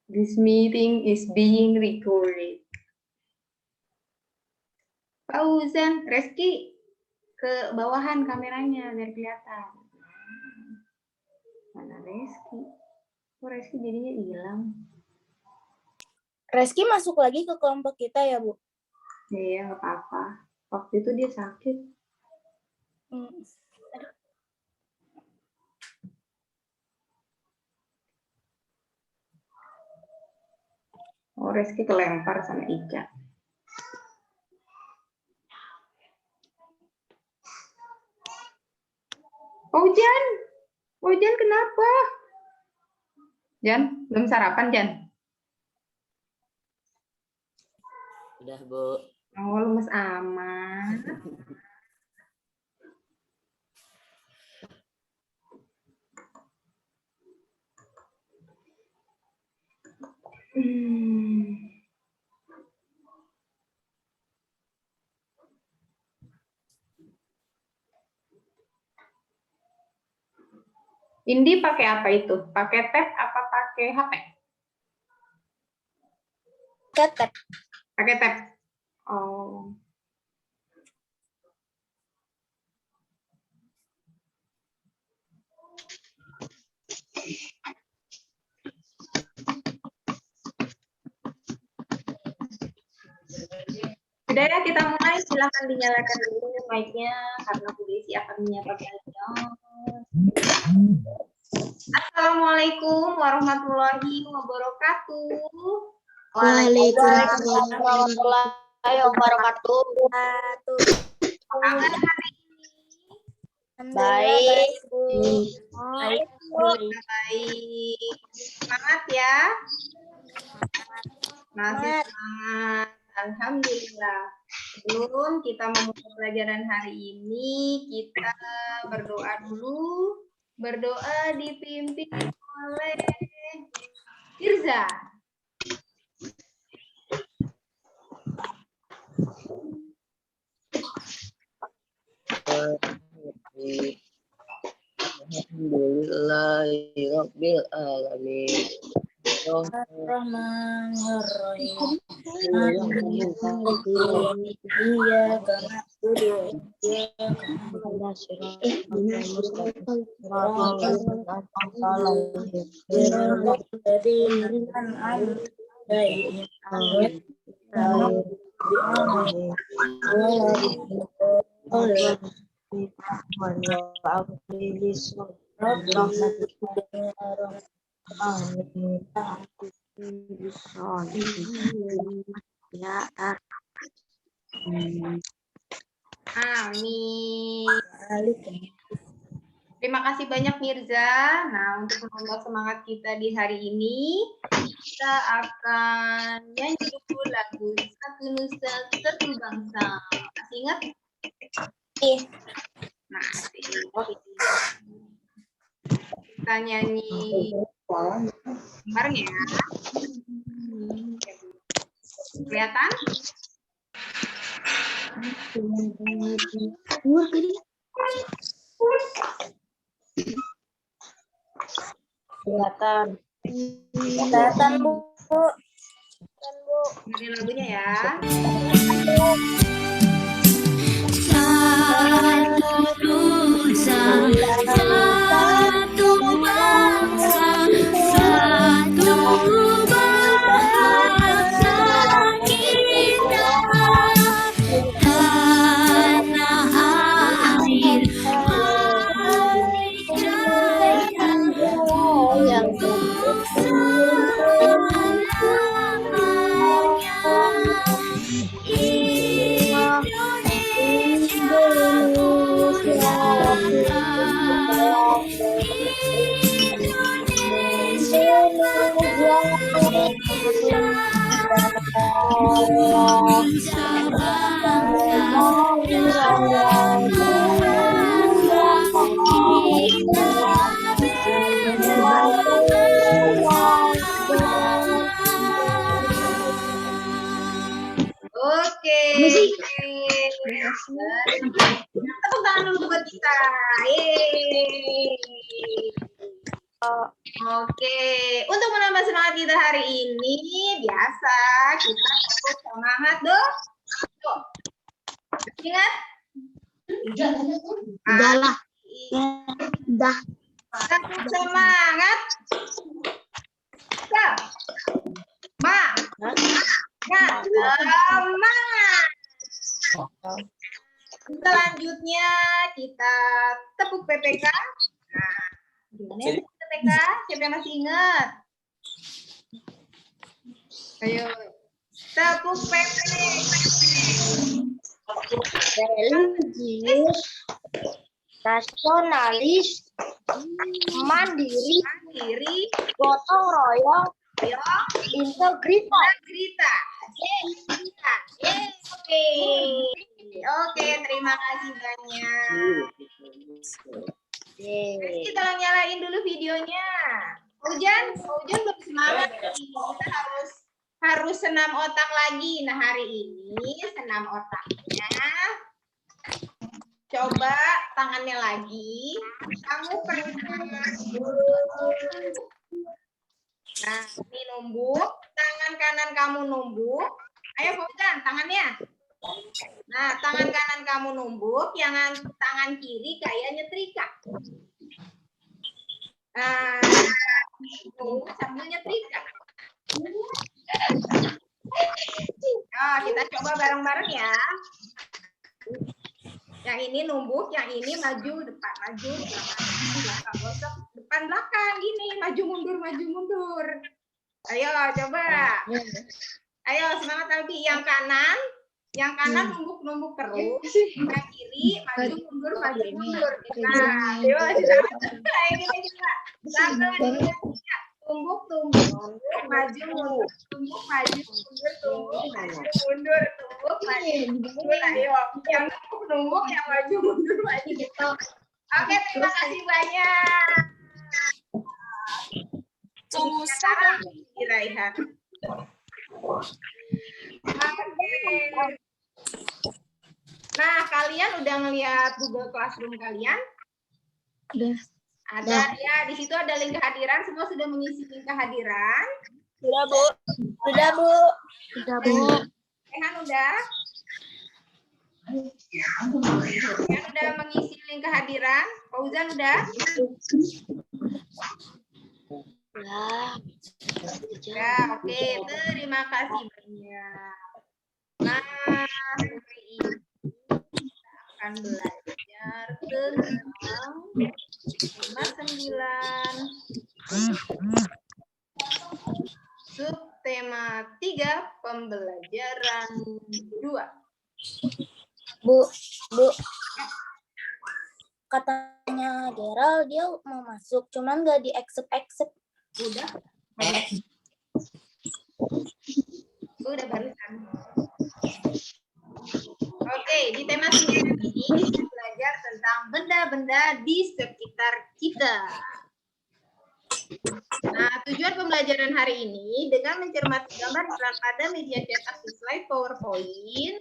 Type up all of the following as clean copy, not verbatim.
This meeting is being recorded. Fauzan, Reski, ke bawahan kameranya biar kelihatan. Mana Reski? Kok Reski jadinya hilang? Reski masuk lagi ke kelompok kita ya, Bu? Iya, nggak apa-apa. Waktu itu dia sakit. Oh, Reski kelempar sama Ica. Jan kenapa? Jan, belum sarapan, Jan? Udah, Bu. Oh, lemes amat. Indi pakai apa itu? Pakai tab apa pakai HP? Tab. Pakai tab. Oh. Sudah ya, kita mulai. Silahkan dinyalakan dulu mic-nya karena Bu Desi akan menyapa kalian. Assalamualaikum warahmatullahi wabarakatuh. Waalaikumsalam warahmatullahi wabarakatuh. Apa kabar hari ini? Baik. Baik. Semangat ya. Masih semangat. Alhamdulillah. Sebelum kita memulai pelajaran hari ini, kita berdoa dulu. Berdoa dipimpin oleh Irza. Alhamdulillahirabbil alamin. Bismillahirrahmanirrahim. Iyyaka na'budu wa iyyaka Amin. Terima kasih banyak Mirza. Nah, untuk menambah semangat kita di hari ini, kita akan nyanyi dulu lagu Satu Nusa Satu Bangsa. Masih ingat? Masih. Kita nyanyi bareng ya. Kelihatan? Kelihatan, Bu. Dengerin lagunya ya. Satu nusa, satu bangsa, satu bahasa kita, tanah air Parijaya untuk selamanya. Indonesia Nusa bangsa dan bahasa kita Oke. Tepuk tangan dulu buat kita. Yeay. Oke, untuk menambah semangat kita hari ini, biasa kita fokus semangat dong. Tuh. Ingat? Udah lah. Udah. Satu semangat. Semangat. Selanjutnya kita tepuk PPK. Nah, gimana ya tepuk PPK? Siapa yang masih ingat? Ayo, tepuk PPK. Religius, nasionalis, mandiri, gotong royong, integritas. Oke, terima kasih banyak. Kita nyalain dulu videonya. Hujan belum semangat. Kita harus senam otak lagi. Nah, hari ini senam otaknya. Coba tangannya lagi. Kamu pernah. Nah, ini numbuk. Tangan kanan kamu numbuk. Ayo, Fauzan, tangannya. Nah, tangan kanan kamu numbuk, tangan kiri kayak nyetrika. Nah, sambil nyetrika. Nah, kita coba bareng-bareng ya. Yang ini numbuk, yang ini maju depan, maju belakang, gosok depan belakang gini, maju mundur. Ayo coba. Ayo semangat lagi. Yang kanan numbuk terus, yang kiri maju mundur. Nah, ayo kayak gini juga. Sambil tumbuk, maju mundur, tumbuk maju mundur. Ayo, yang numbuk, yang maju mundur gitu. Oke, terima kasih banyak. Sekarang Raihan. Nah, kalian udah ngelihat Google Classroom kalian? Udah. Ada ya, di situ ada link kehadiran. Semua sudah mengisi link kehadiran? Sudah, Bu. Rehan udah? Yang udah mengisi link kehadiran? Fauzan udah? Ya, oke. Terima kasih banyak. Nah, hari ini kita akan belajar tentang tema 9, subtema 3, pembelajaran 2. Bu. Katanya Gerald dia mau masuk, cuman nggak di accept. Udah barusan. Oke, di tema 9 ini kita belajar tentang benda-benda di sekitar kita. Nah, tujuan pembelajaran hari ini dengan mencermati gambar iklan pada media cetak di slide PowerPoint,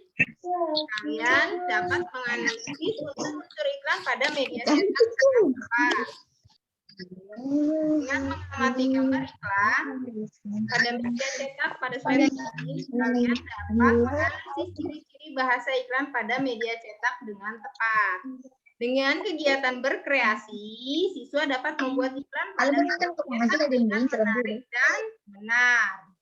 kalian dapat menganalisis unsur-unsur iklan pada media cetak dengan tepat. Dengan mengamati gambar iklan pada media cetak pada slide ini, kalian dapat menganalisis ciri-ciri bahasa iklan pada media cetak dengan tepat. Dengan kegiatan berkreasi, siswa dapat membuat iklan pada media cetak dengan menarik dan benar.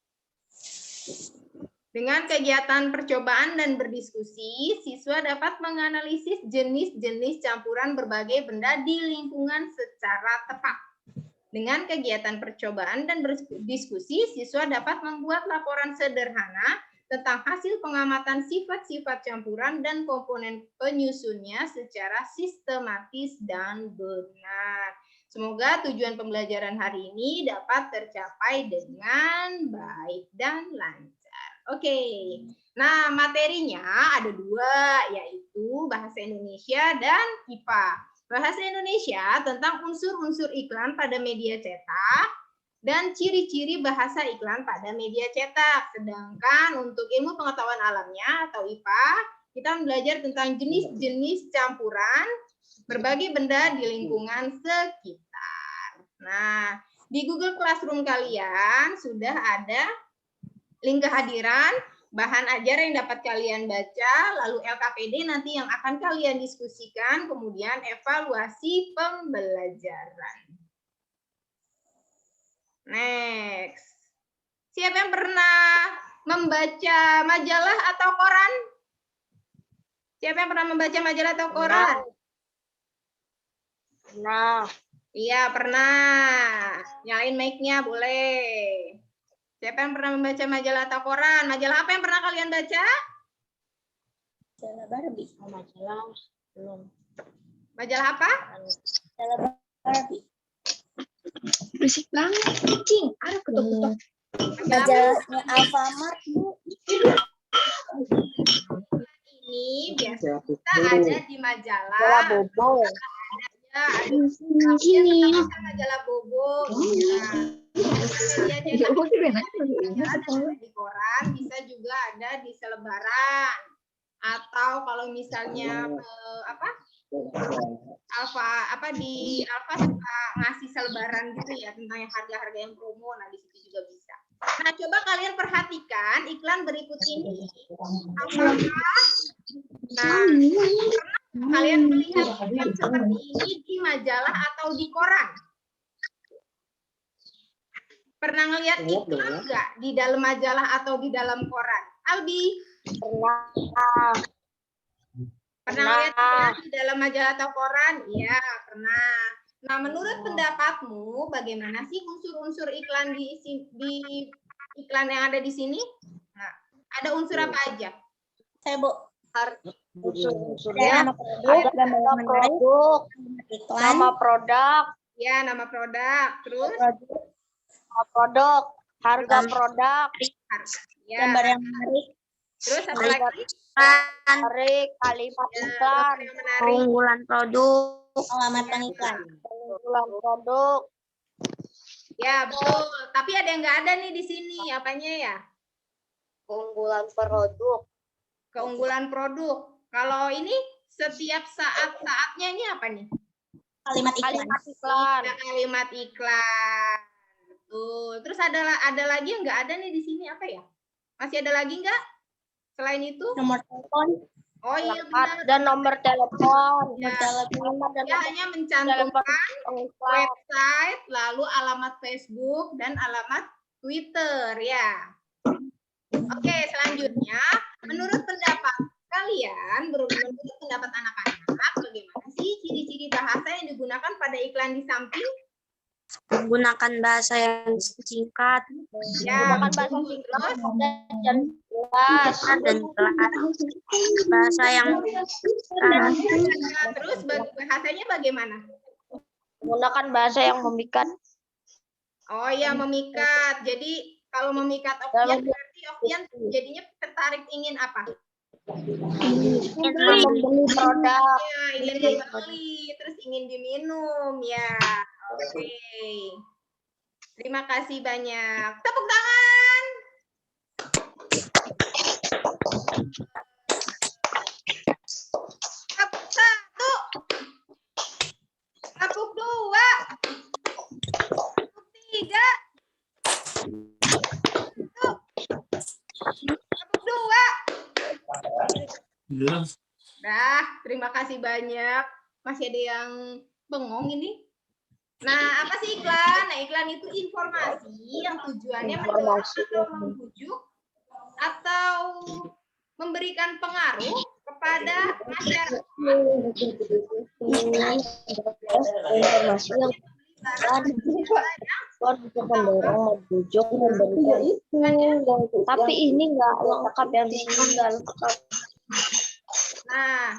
Dengan kegiatan percobaan dan berdiskusi, siswa dapat menganalisis jenis-jenis campuran berbagai benda di lingkungan secara tepat. Dengan kegiatan percobaan dan berdiskusi, siswa dapat membuat laporan sederhana tentang hasil pengamatan sifat-sifat campuran dan komponen penyusunnya secara sistematis dan benar. Semoga tujuan pembelajaran hari ini dapat tercapai dengan baik dan lancar. Oke, nah materinya ada 2, yaitu Bahasa Indonesia dan IPA. Bahasa Indonesia tentang unsur-unsur iklan pada media cetak dan ciri-ciri bahasa iklan pada media cetak. Sedangkan untuk ilmu pengetahuan alamnya atau IPA, kita belajar tentang jenis-jenis campuran berbagai benda di lingkungan sekitar. Nah, di Google Classroom kalian sudah ada link kehadiran, bahan ajar yang dapat kalian baca, lalu LKPD nanti yang akan kalian diskusikan, kemudian evaluasi pembelajaran. Next. Siapa yang pernah membaca majalah atau koran? Siapa yang pernah membaca majalah atau koran? Nah, Iya, pernah. Nyalain mic-nya boleh. Siapa yang pernah membaca majalah atau koran? Majalah apa yang pernah kalian baca? majalah Barbie. Majalah belum. Majalah apa? Majalah Barbie. Berisik banget, kucing. Aduh, ketuk-ketuk. Majalahnya Alfamart, Bu. Ini biasa kita ada di majalah. Bobo. Ada Sini. majalah Bobo. Bisa di koran, bisa juga ada di selebaran. Atau kalau misalnya di Alfa suka ngasih selebaran gitu ya tentang harga-harga yang promo. Nah, di situ juga bisa. Nah, coba kalian perhatikan iklan berikut ini. Apakah kalian melihat iklan seperti ini di majalah atau di koran? Pernah ngelihat iklan nggak di dalam majalah atau di dalam koran? Albi? Pernah lihat iklan di dalam majalah atau koran? Iya, pernah. Nah, menurut pendapatmu, bagaimana sih unsur-unsur iklan di iklan yang ada di sini? Nah, ada unsur apa aja? Saya, Bu. Unsurnya Ada nama produk. Nama produk. Ya, nama produk. Terus? Produk. Harga produk. Ya. Gambar yang menarik. Terus apa lagi? Menarik. Kalimat Ya, iklan. yang menarik. Keunggulan produk. Alamat iklan. Keunggulan produk. Ya, betul. Tapi ada yang nggak ada nih di sini. Apanya ya? Keunggulan produk. Keunggulan produk. Kalau ini setiap saat-saatnya ini apa nih? Kalimat iklan. Ada kalimat iklan. Betul. Terus ada lagi yang nggak ada nih di sini apa ya? Masih ada lagi nggak? Selain itu? Nomor telepon. Oh iya benar. Dan nomor telepon. Ya. Dan Dia hanya mencantumkan website, lalu alamat Facebook dan alamat Twitter ya. Oke, selanjutnya menurut pendapat kalian, menurut pendapat anak-anak, bagaimana sih ciri-ciri bahasa yang digunakan pada iklan di samping? Menggunakan bahasa yang singkat. Ya, Menggunakan bahasa singkat dan jelas. Bahasa yang terus bahasanya bagaimana? menggunakan bahasa yang memikat. Oh ya, memikat. Jadi kalau memikat Oktian berarti Oktian jadinya tertarik ingin apa? Ingin membeli produk. Ya, ingin membeli, terus ingin diminum ya. Oke. Terima kasih banyak. Tepuk tangan. Tepuk satu. Tepuk dua. Tepuk tiga. Tepuk dua. Dah, terima kasih banyak. Masih ada yang bengong ini? Nah, apa sih iklan? Nah, iklan itu informasi yang tujuannya mendorong atau membujuk atau memberikan pengaruh kepada masyarakat. informasi yang mendorong, membujuk, memberikan. Tapi ini nggak lengkap yang di sini nggak lengkap. Nah,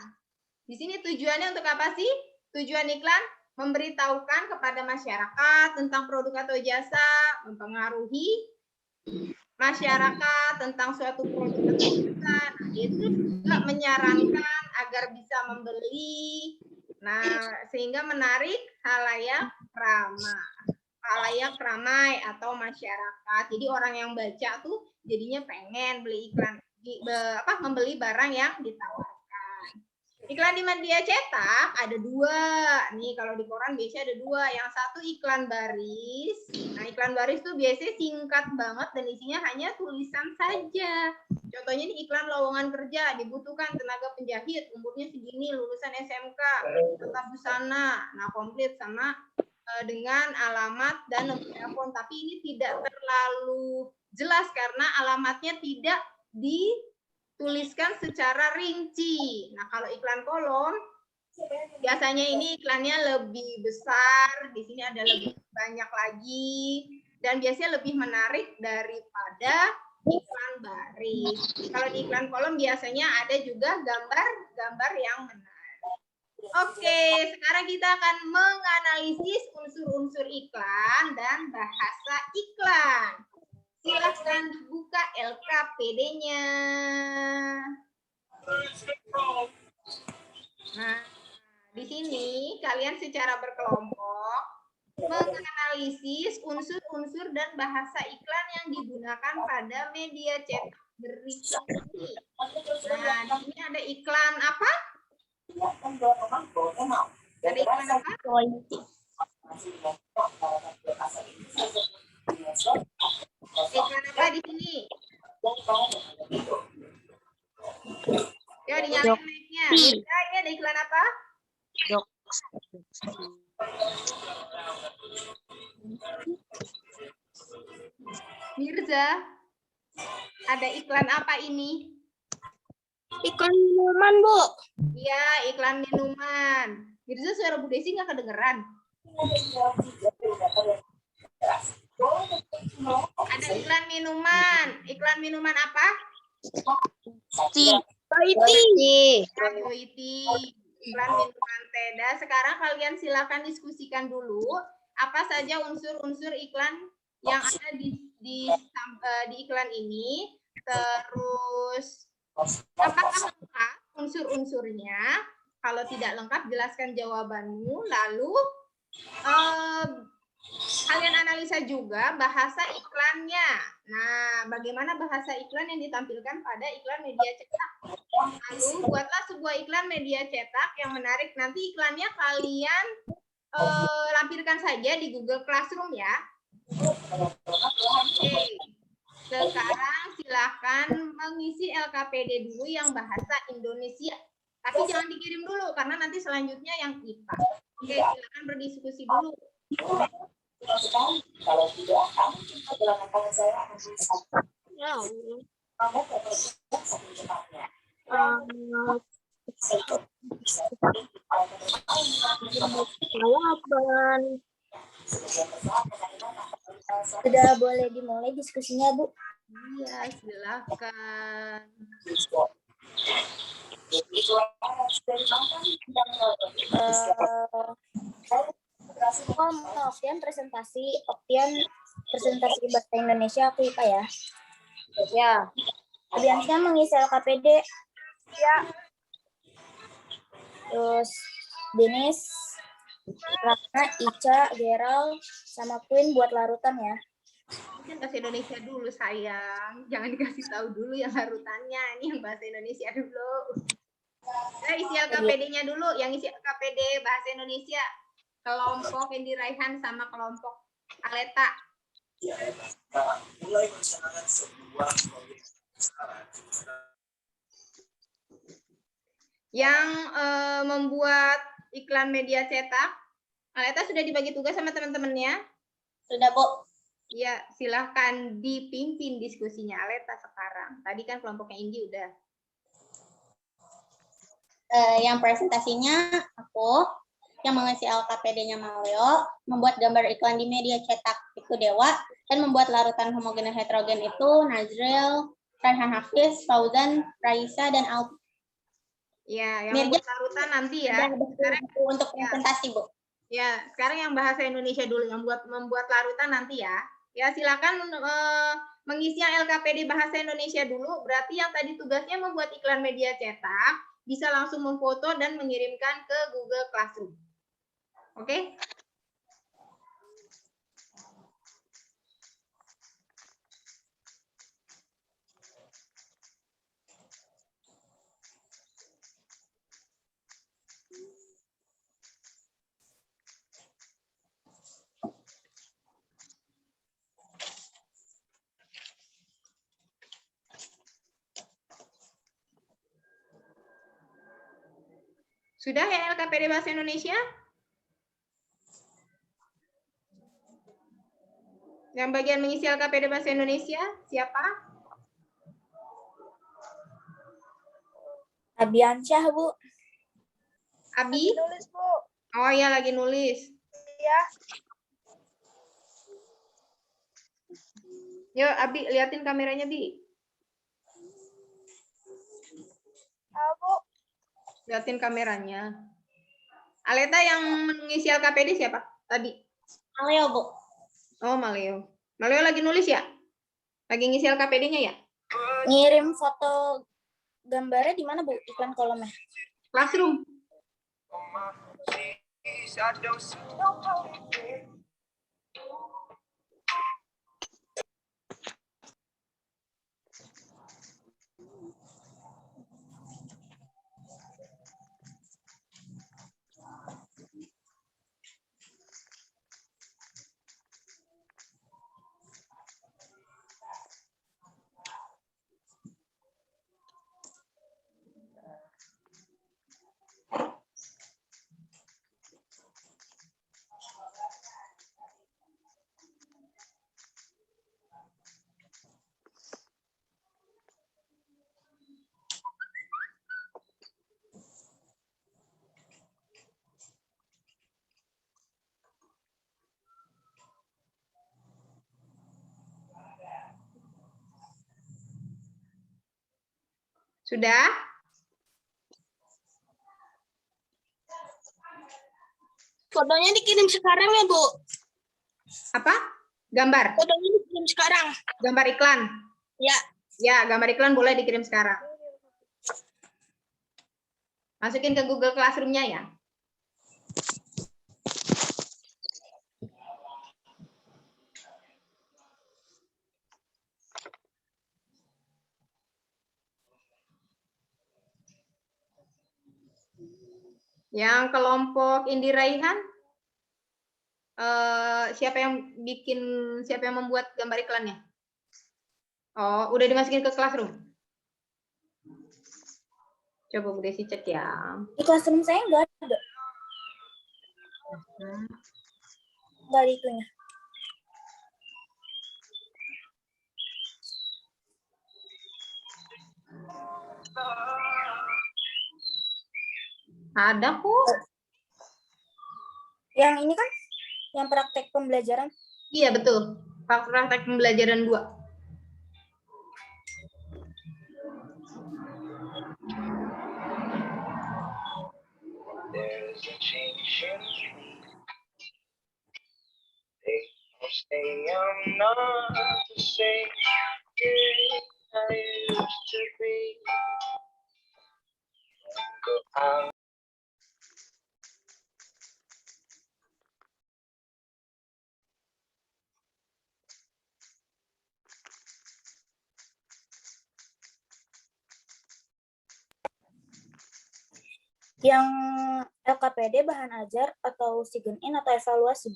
di sini tujuannya untuk apa sih? Tujuan iklan memberitahukan kepada masyarakat tentang produk atau jasa, mempengaruhi masyarakat tentang suatu produk atau jasa. Nah, itu juga menyarankan agar bisa membeli. Nah, sehingga menarik halayak ramai atau masyarakat. Jadi orang yang baca tuh jadinya pengen beli iklan, membeli barang yang ditawarkan. Iklan di media cetak ada dua. Nih kalau di koran biasanya ada dua. Yang satu iklan baris. Nah iklan baris tuh biasanya singkat banget dan isinya hanya tulisan saja. Contohnya nih iklan lowongan kerja, dibutuhkan tenaga penjahit, umurnya segini, lulusan SMK, tetap busana. Nah komplit sama dengan alamat dan nomor telepon. Tapi ini tidak terlalu jelas karena alamatnya tidak dituliskan secara rinci. Nah, kalau iklan kolom, biasanya ini iklannya lebih besar, di sini ada lebih banyak lagi, dan biasanya lebih menarik daripada iklan baris. Kalau di iklan kolom biasanya ada juga gambar-gambar yang menarik. Oke, sekarang kita akan menganalisis unsur-unsur iklan dan bahasa iklan. Silakan buka LKPD-nya. Nah, di sini kalian secara berkelompok menganalisis unsur-unsur dan bahasa iklan yang digunakan pada media cetak berikut ini. Nah, di sini ada iklan apa? Ada iklan apa? Iklan apa di sini? Ya, dinyalain mic-nya. Mirza, ini ada iklan apa? Mirza, ada iklan apa ini? Iklan minuman, Bu. Iya, iklan minuman. Mirza, suara Bu Desi nggak kedengeran? Ada iklan minuman. Iklan minuman apa? Goiti. Iklan minuman Teda. Sekarang kalian silakan diskusikan dulu apa saja unsur-unsur iklan yang ada di iklan ini. Terus apakah lengkap unsur-unsurnya? Kalau tidak lengkap, jelaskan jawabanmu. Lalu kalian analisa juga bahasa iklannya. Nah, bagaimana bahasa iklan yang ditampilkan pada iklan media cetak? Lalu buatlah sebuah iklan media cetak yang menarik. Nanti iklannya kalian lampirkan saja di Google Classroom ya. Oke. Sekarang silakan mengisi LKPD dulu yang bahasa Indonesia. Tapi jangan dikirim dulu karena nanti selanjutnya yang IPA. Oke, silakan berdiskusi dulu. Kalau tidak, kamu adalah kata saya akan Sudah boleh dimulai diskusinya, Bu? Iya, silakan. Presentasi bahasa Indonesia aku IPA ya. Ya. Abiansnya mengisi LKPD. Ya. Terus Denis, Ratna, Ica, Gerald, sama Queen buat larutan ya. Mungkin bahasa Indonesia dulu sayang. Jangan dikasih tahu dulu yang larutannya. Ini yang bahasa Indonesia dulu. Nah, isi LKPD-nya dulu. Yang isi LKPD bahasa Indonesia. Kelompok Endi Raihan sama kelompok Aleta. Mulai mencanangkan sebuah proyek yang membuat iklan media cetak. Aleta sudah dibagi tugas sama teman-temannya? Sudah, Bu. Ya, silahkan dipimpin diskusinya Aleta sekarang. Tadi kan kelompoknya Indi udah. Yang presentasinya aku, yang mengisi LKPD-nya Maleo, membuat gambar iklan di media cetak itu Dewa, dan membuat larutan homogen dan heterogen itu Nazril, Raihan Hafiz, Fauzan, Raisa, dan Alfi. Ya, yang Mirja, membuat larutan nanti ya. Sekarang untuk presentasi, Bu. Ya, sekarang yang bahasa Indonesia dulu, yang membuat larutan nanti ya. Ya, silakan mengisi yang LKPD bahasa Indonesia dulu. Berarti yang tadi tugasnya membuat iklan media cetak, bisa langsung memfoto dan mengirimkan ke Google Classroom. Oke? Sudah ya LKPD Bahasa Indonesia? Yang bagian mengisi LKPD Bahasa Indonesia, siapa? Abiansyah, Bu. Abi? Nulis, Bu. Oh ya, lagi nulis. Ya. Yuk, Abi, liatin kameranya, Bi. Bu. Liatin kameranya. Aleta yang mengisi LKPD siapa? Tadi. Maleo, Bu. Oh, Maleo. Maleo lagi nulis ya? Lagi ngisi LKPD-nya ya? Ngirim foto gambarnya di mana, Bu? Iklan kolomnya. Classroom. Sudah? Fotonya dikirim sekarang ya, Bu? Apa? Gambar? Fotonya dikirim sekarang. Gambar iklan? Ya. Ya, gambar iklan boleh dikirim sekarang. Masukin ke Google Classroom-nya ya. Yang kelompok Indi Raihan, siapa yang membuat gambar iklannya? Oh, udah dimasukin ke Classroom. Coba Bu Desi cek ya. Di Classroom saya nggak ada. Nggak ada iklannya. Ada kok. Yang ini kan? Yang praktek pembelajaran. Iya, betul. Praktek pembelajaran 2. There's a change in me. They say I'm not the same I used to be. Go out. Yang LKPD bahan ajar atau SIGEN-IN atau evaluasi?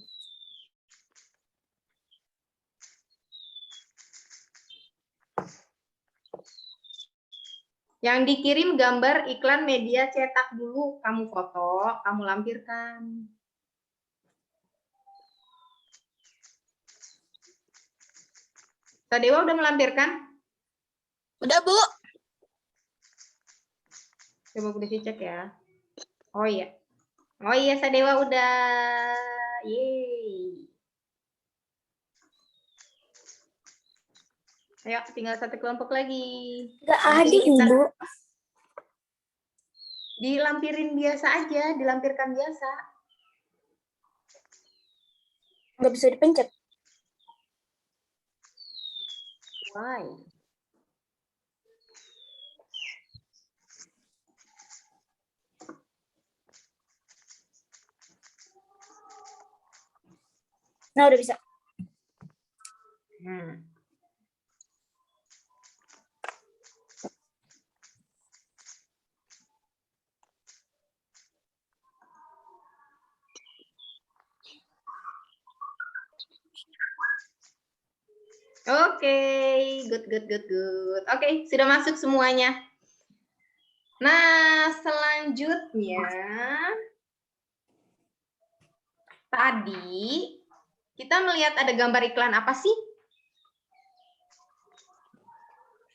Yang dikirim gambar iklan media cetak dulu, kamu foto, kamu lampirkan. Sadewa udah melampirkan? Udah, Bu. Coba Bu Desi cek ya. Oh iya. Oh iya, Sadewa udah. Yeay. Ayo, tinggal satu kelompok lagi. Nggak ada, Ibu. Dilampirin biasa aja, dilampirkan biasa. Nggak bisa dipencet. Why? Nah, udah bisa. Oke, good. Oke, sudah masuk semuanya. Nah, selanjutnya tadi kita melihat ada gambar iklan apa sih?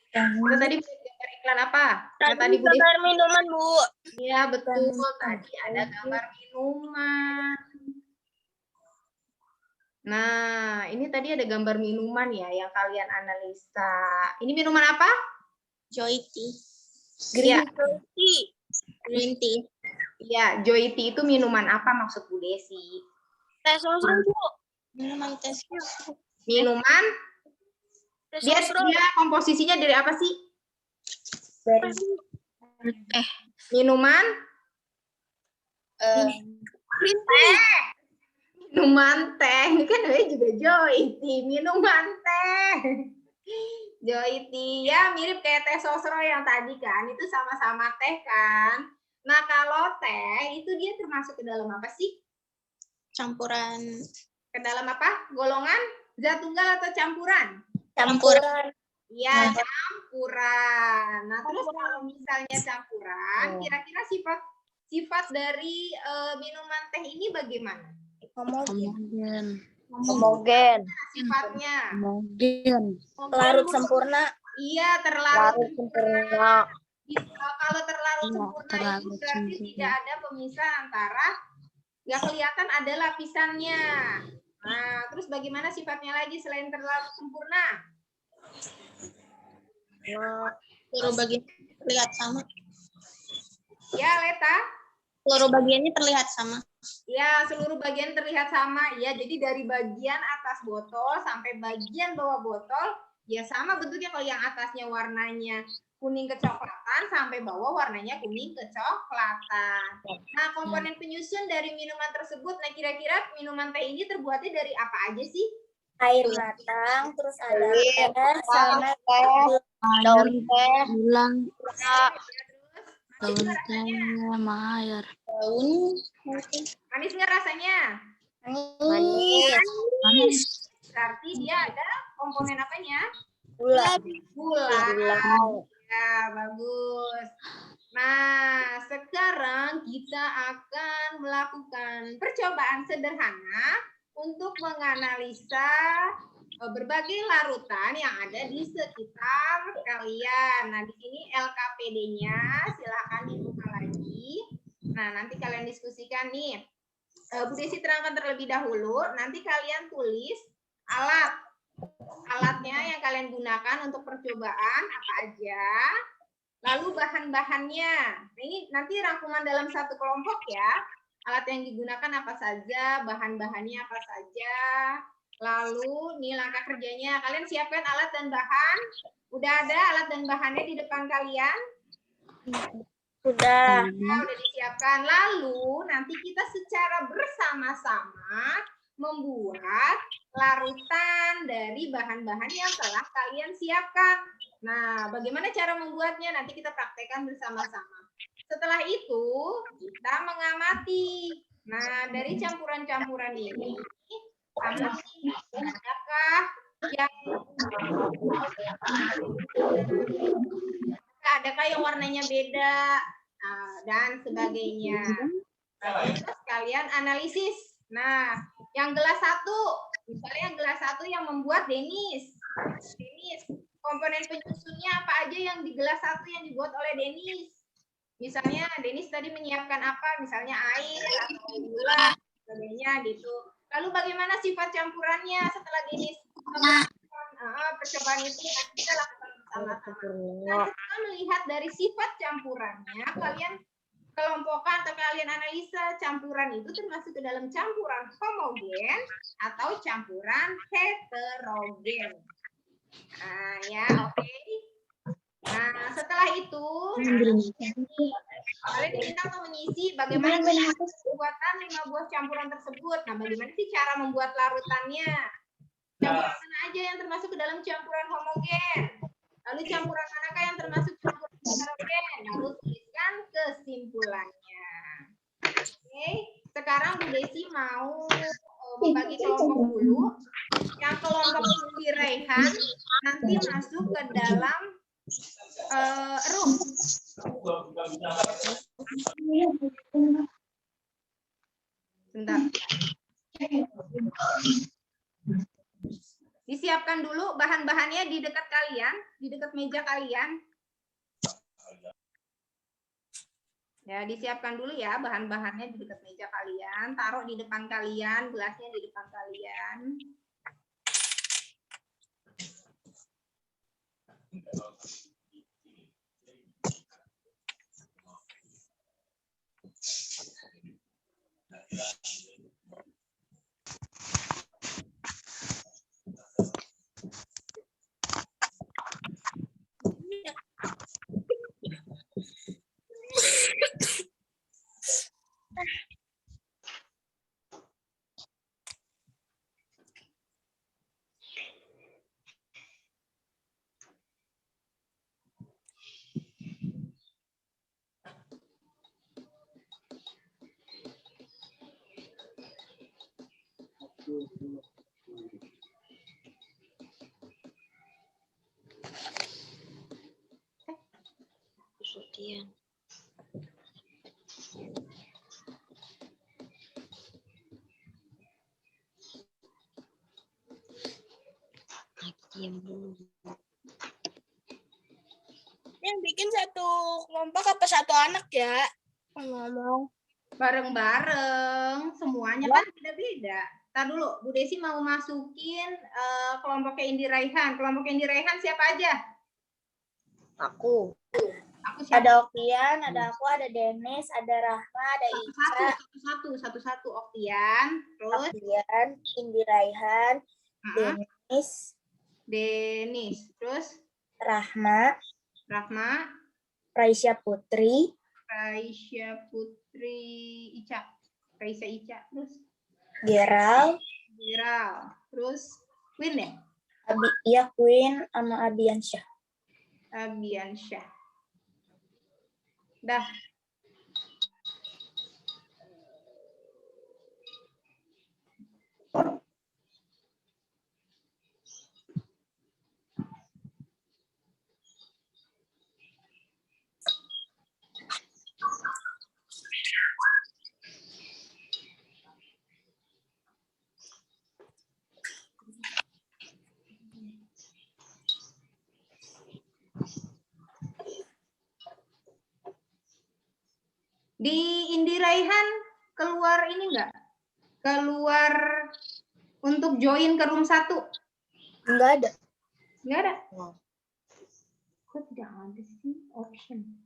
Kita tadi melihat gambar iklan apa? Nah, tadi Bu Desi. Gambar minuman, Bu. Iya, betul. Tadi ada gambar minuman. Nah, ini tadi ada gambar minuman ya yang kalian analisa. Ini minuman apa? Joy tea. Iya. Green tea. Iya, Joy Tea itu minuman apa maksud Bu Desi? Teh sosro, Bu. Minuman teh. Minuman? Teh Dia sosro. komposisinya dari apa sih? Dari Minuman? green tea. Minuman teh. Ini kan namanya juga Joy Tea. Minuman teh. Joy Tea. Ya, mirip kayak teh sosro yang tadi kan. Itu sama-sama teh kan. Nah, kalau teh itu dia termasuk ke dalam apa sih? Campuran. Ke dalam apa? Golongan zat tunggal atau campuran? Campuran. Iya, campuran. Nah, terus kalau misalnya campuran, kira-kira sifat dari minuman teh ini bagaimana? Homogen. Sifatnya? Larut sempurna. Iya, terlarut Sempurna. Kalau terlarut sempurna itu berarti tidak ada pemisah antara, nggak kelihatan ada lapisannya. Nah, terus bagaimana sifatnya lagi selain terlarut sempurna? Seluruh bagian terlihat sama. Ya, Leta? Seluruh bagiannya terlihat sama. Ya, seluruh bagian terlihat sama. Ya, jadi dari bagian atas botol sampai bagian bawah botol, ya sama bentuknya. Kalau yang atasnya warnanya kuning kecoklatan, sampai bawah warnanya kuning kecoklatan. Nah, komponen penyusun dari minuman tersebut, nah kira-kira minuman teh ini terbuatnya dari apa aja sih? Air matang, terus ada teh, sama Daun teh. Terus, manis Daun. manis nggak rasanya? manis. Berarti dia ada komponen apanya? Gula. Gula. Ya, bagus. Nah, sekarang kita akan melakukan percobaan sederhana untuk menganalisa berbagai larutan yang ada di sekitar kalian. Nah, di sini LKPD-nya silakan dibuka lagi. Nah, nanti kalian diskusikan nih. Bu Desi terangkan terlebih dahulu, nanti kalian tulis alatnya yang kalian gunakan untuk percobaan apa aja, lalu bahan-bahannya. Nah, ini nanti rangkuman dalam satu kelompok ya. Alat yang digunakan apa saja, bahan-bahannya apa saja. Lalu nih langkah kerjanya, kalian siapkan alat dan bahan. Udah ada alat dan bahannya di depan kalian? Sudah. Nah, udah disiapkan. Lalu nanti kita secara bersama-sama membuat larutan dari bahan-bahan yang telah kalian siapkan. Nah, bagaimana cara membuatnya? Nanti kita praktekkan bersama-sama. Setelah itu, kita mengamati. Nah, dari campuran-campuran ini, adakah yang warnanya beda? Nah, dan sebagainya. Terus kalian analisis. Nah, yang gelas satu, misalnya yang gelas satu yang membuat Denis, komponen penyusunnya apa aja yang di gelas satu yang dibuat oleh Denis? Misalnya Denis tadi menyiapkan apa? Misalnya air atau gula, sebagainya gitu. Lalu bagaimana sifat campurannya setelah Denis percobaan itu kita lakukan bersama-sama. Nah, kita melihat dari sifat campurannya, kalian kelompokkan atau kalian analisa campuran itu termasuk ke dalam campuran homogen atau campuran heterogen. Nah, ya, oke. Nah, setelah itu kalian diminta untuk mengisi bagaimana pembuatan 5 buah campuran tersebut. Nah, bagaimana sih cara membuat larutannya? Campuran mana aja yang termasuk ke dalam campuran homogen? Lalu campuran manakah yang termasuk campuran heterogen? Lalu tuliskan kesimpulannya. Oke, sekarang Bu Desi mau membagi kelompok dulu. Yang kelompok Lutfi Raihan nanti masuk ke dalam Rum. Bentar. Disiapkan dulu bahan-bahannya di dekat kalian, di dekat meja kalian. Ya, disiapkan dulu ya bahan-bahannya di dekat meja kalian, taruh di depan kalian, gelasnya di depan kalian. Yang bikin satu kelompok apa satu anak ya? Ngomong. Bareng-bareng, semuanya kan beda-beda. Ntar dulu, Bu Desi mau masukin kelompoknya Indi Raihan. Kelompok Indi Raihan siapa aja? Aku. Aku siapa? Ada Oktian, ada aku, ada Dennis, ada Rahma, ada Ica. Satu-satu. Oktian, terus Oktian, Indi Raihan, Dennis, terus Rahma, Raisya Putri, Ica, terus Geral, terus Queen ya? Queen sama Abiansyah. Dah. Di Indi Raihan keluar ini enggak? Keluar untuk join ke room 1? Enggak ada. Enggak ada? Kok tidak ada sih option?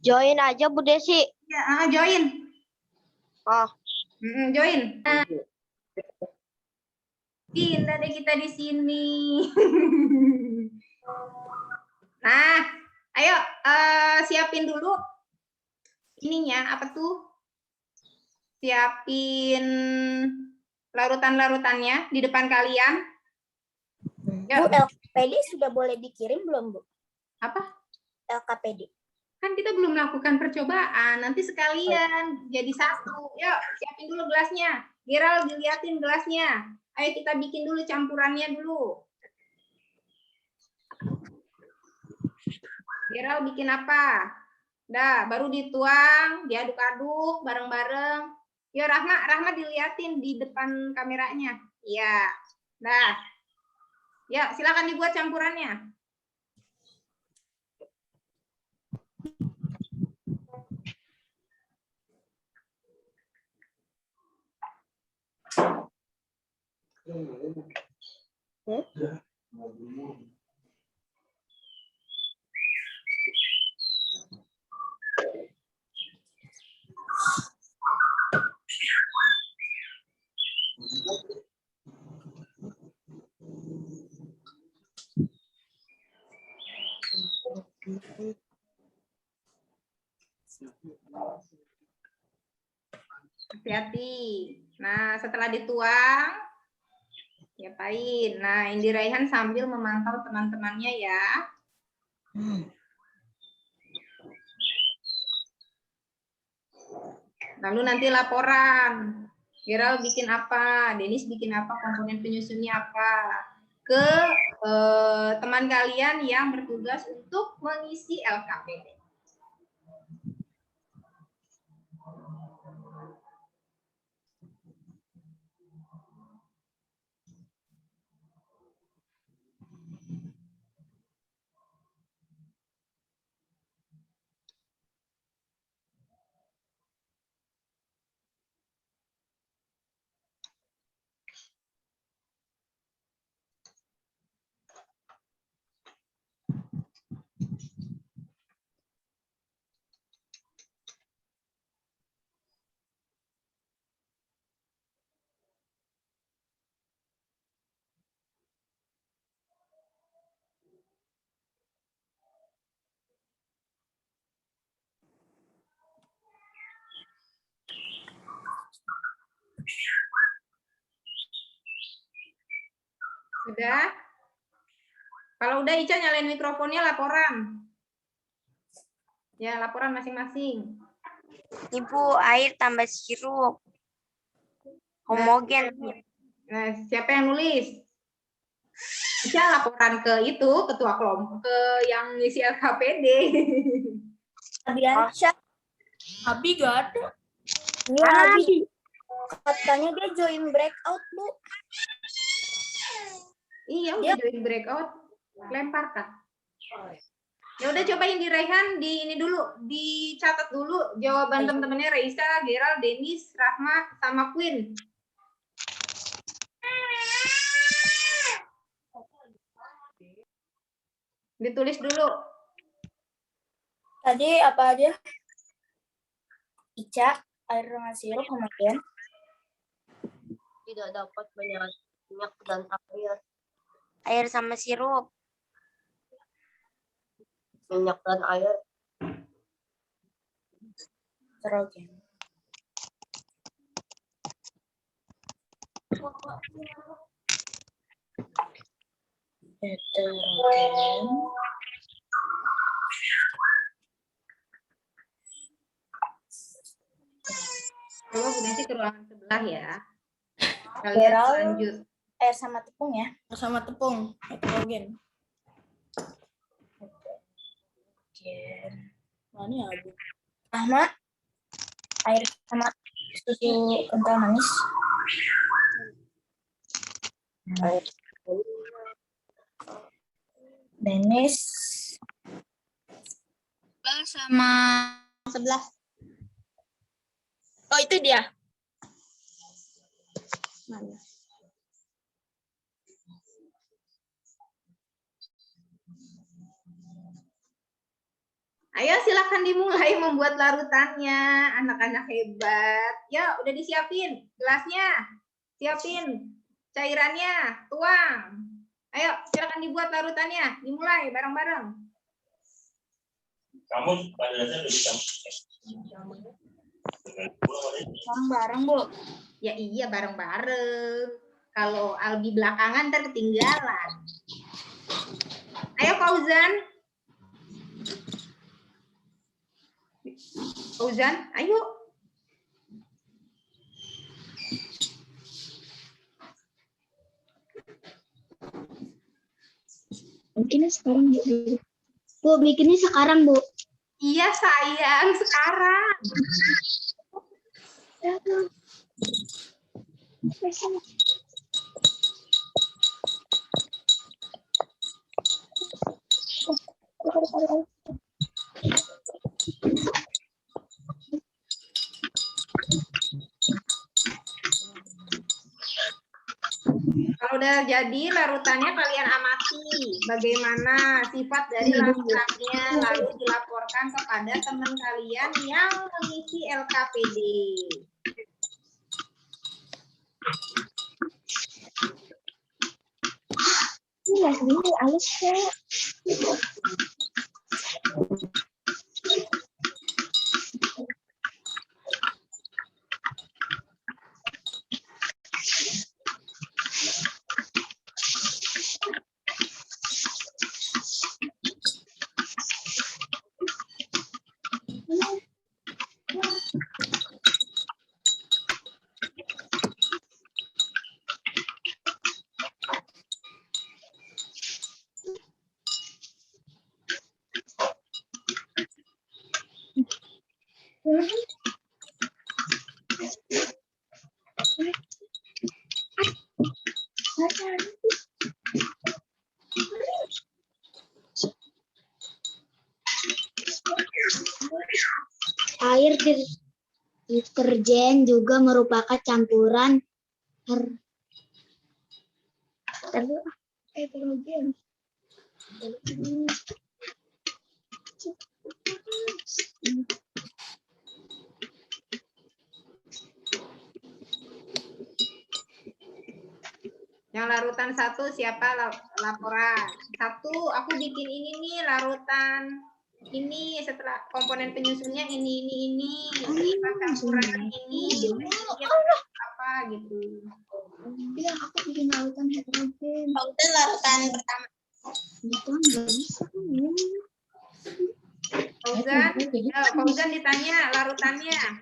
Join aja Bu Desi. Ya, join. Oh. Join. Pindah deh kita di sini. Nah, ayo siapin dulu ininya apa tuh? Siapin larutan-larutannya di depan kalian. Bu, LKPD sudah boleh dikirim belum, Bu? Apa? LKPD. Kan kita belum melakukan percobaan, nanti sekalian jadi satu. Yuk, siapin dulu gelasnya. Geral, diliatin gelasnya. Ayo kita bikin dulu campurannya dulu. Geral bikin apa? Dah, baru dituang, diaduk-aduk bareng-bareng. Yuk Rahma diliatin di depan kameranya. Iya. Dah. Ya, silakan dibuat campurannya. Hati-hati. Nah, setelah dituang, Siapain. Nah, Indi Raihan sambil memantau teman-temannya ya. Lalu nanti laporan. Gerald bikin apa, Denis bikin apa, komponen penyusunnya apa. Ke teman kalian yang bertugas untuk mengisi LKPD. Sudah? Kalau udah Ica nyalain mikrofonnya, laporan. Ya, laporan masing-masing. Ibu, air tambah sirup. Homogen. Nah, siapa yang nulis? Ica laporan ke itu, ketua kelompok, ke yang ngisi LKPD. Abiansyah. Abi gak ada. Iya, Abi. Katanya dia join breakout, Bu. Iya, udah join breakout. Lempar kah? Ya udah cobain di Raihan, di ini dulu, dicatat dulu jawaban teman-temannya Raisa, Gerald, Denis, Rahma, sama Queen. Ditulis dulu. Tadi apa aja? Ica, air dengan sirup, homogen. Tidak dapat minyak dan air. Air sama sirup. Minyak dan air. Heterogen. Heterogen. Coba Bu Desi ke ruangan sebelah ya. Kalian Gerald, lanjut. air sama tepung ya. Sama tepung. Heterogen. Heterogen. Mana ya, Abi? Rahma, air sama susu kental manis. Air. Denis, Sama 11. Oh, itu dia. Mana? Ayo silakan dimulai membuat larutannya, anak-anak hebat. Ya, udah disiapin gelasnya, siapin cairannya, tuang. Ayo, silakan dibuat larutannya, dimulai bareng-bareng. Kamu pada dasarnya lebih bareng-bareng, Bu. Ya iya bareng-bareng. Kalau Albi belakangan ntar ketinggalan. Ayo Fauzan. Fauzan, ayo. Bikinnya sekarang, Bu. Bu, bikinnya sekarang, Bu. Iya sayang, sekarang. Kalau udah jadi larutannya kalian amati bagaimana sifat dari larutannya, lalu dilaporkan kepada teman kalian yang mengisi LKPD. Ini ini halus kok. Air deterjen juga merupakan campuran heterogen. Yang larutan 1 siapa laporan? 1, aku bikin ini nih larutan ini setelah komponen penyusunnya ini campuran ini apa gitu. Bilang aku bikin larutan heterogen. Fauzan larutan pertama. Fauzan ditanya larutannya.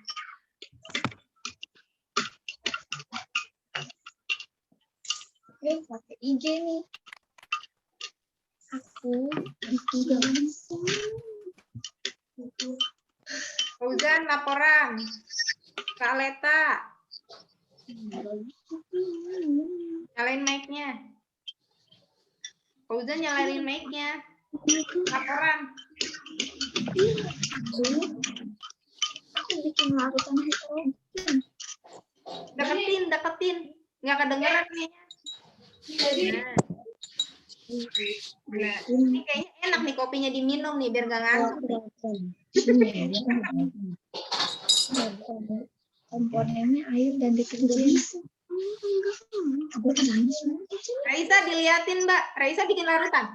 Pakai IG nih. Aku bikin Fauzan laporan. Kak Leta. Nyalain mic-nya. Fauzan nyalain mic-nya. Laporan. aku bikin larutan heterogen. Deketin. Nggak kedengeran nih. Nah, ini kayaknya enak nih kopinya diminum nih biar nggak ngantuk. Komponennya air dan deterjen. Raisa diliatin Mbak. Raisa bikin larutan.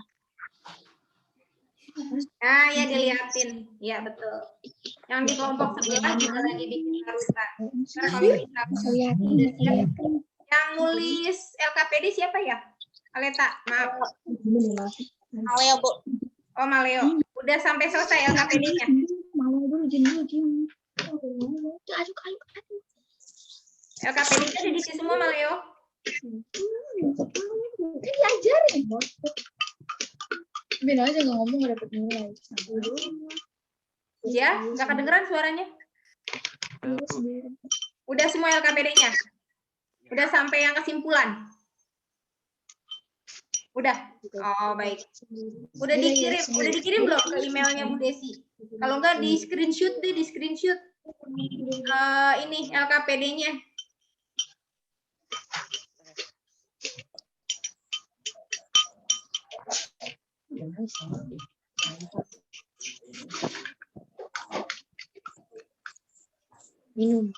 Nah ya diliatin. Ya betul. Yang di kelompok sebelah juga lagi bikin larutan. Ntar kalau bisa udah siap. Yang nulis LKPD siapa ya? Aleta, maaf. Maleo, Bu. Oh Maleo. Udah sampai selesai LKPD-nya. LKPD-nya udah diisi semua Maleo. Diajarin. Beda aja nggak ngomong nggak dapet nilai. Ya, nggak kedengeran suaranya. Udah semua LKPD-nya. Udah sampai yang kesimpulan. Udah. Oh, baik. Udah dikirim belum ke emailnya Bu Desi? Kalau enggak di screenshot deh, di screenshot. Ini LKPD-nya. Minum.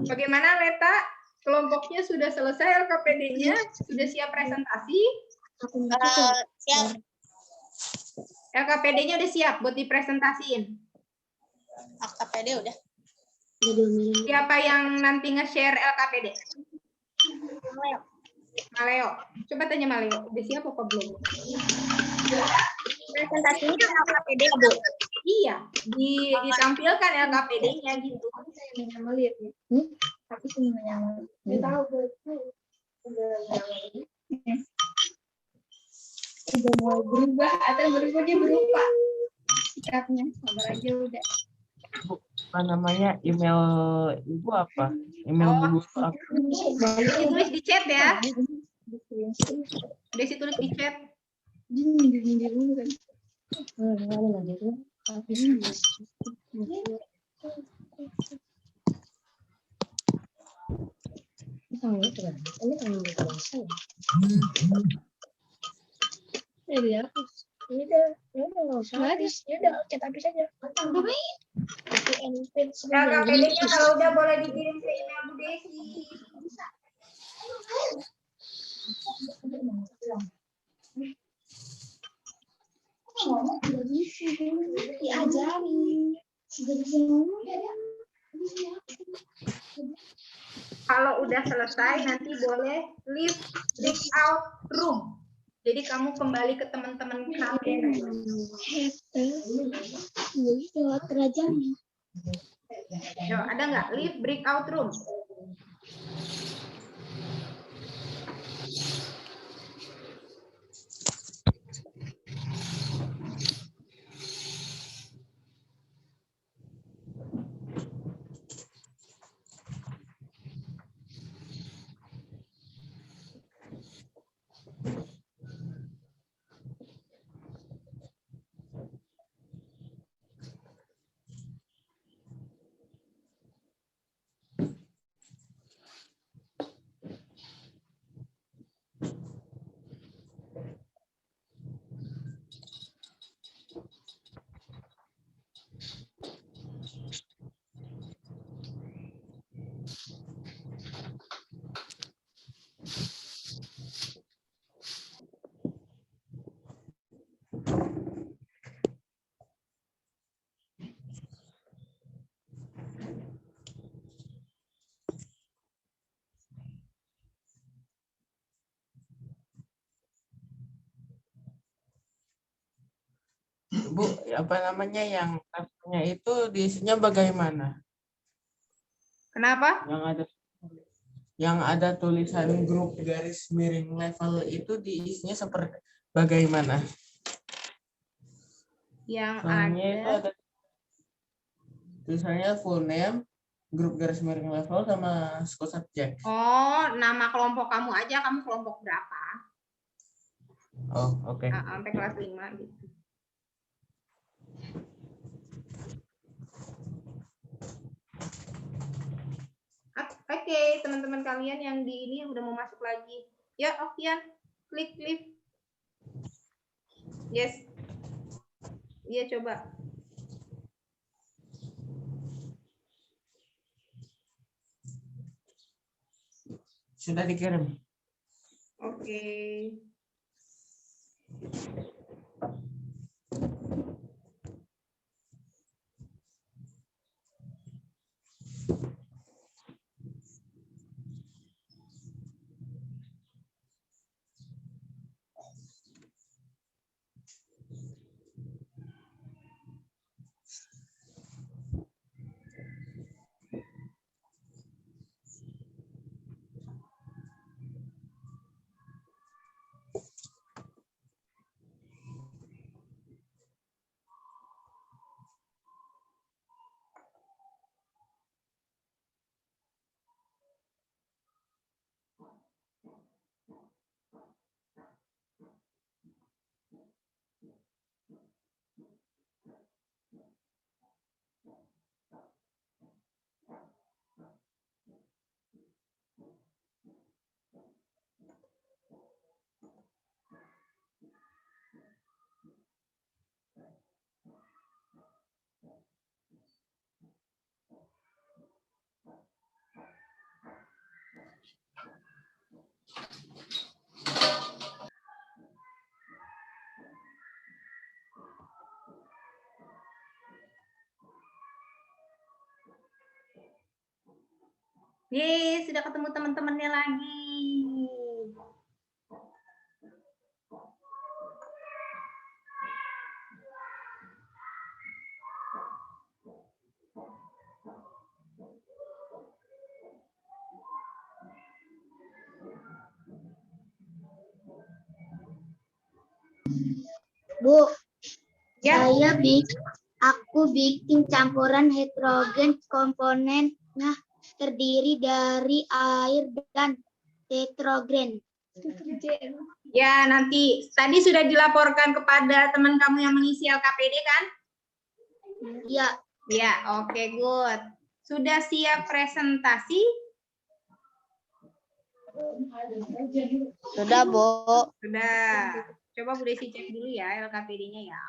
Bagaimana Leta? Kelompoknya sudah selesai LKPD-nya? Sudah siap presentasi? Siap. LKPD-nya udah siap buat dipresentasiin. LKPD udah. Siapa yang nanti nge-share LKPD? Maleo. Coba tanya Maleo, udah siap apa belum? Presentasinya LKPD, Bu. Iya, ditampilkan LKPD-nya gitu. Tapi semuanya nggak tahu udah mau berubah atau berubah dia berupa sikapnya. Sabar aja udah. Apa namanya email ibu apa? Email guru apa? Ditulis di chat ya. Udah tulis di chat. Minggir dulu kan. Ya udah chat habis aja. LKPD-nya kalau udah boleh dikirim ke email Bu Desi. Kalau udah selesai nanti boleh leave breakout room. Jadi kamu kembali ke teman-teman kamu. Yo, ada nggak leave breakout room? Bu, apa namanya yang levelnya itu diisinya bagaimana? Kenapa? Yang ada tulisan grup garis miring level itu diisinya seperti bagaimana? Yang Soalnya ada. itu ada tulisannya full name, grup garis miring level sama school subject. Oh, nama kelompok kamu aja. Kamu kelompok berapa? Oh, oke. Sampai kelas 5 gitu. Oke, teman-teman kalian yang di ini udah mau masuk lagi. Ya, Okian, klik. Yes. Iya, coba. Sudah dikirim. Oke. Yeay, sudah ketemu teman-temannya lagi. Bu, Ya. aku bikin campuran heterogen komponennya terdiri dari air dan heterogen. Ya, nanti tadi sudah dilaporkan kepada teman kamu yang mengisi LKPD kan? Ya, Ya, oke, good. Sudah siap presentasi? Sudah, Bu. Sudah. Coba Bu Desi cek dulu ya LKPD-nya ya.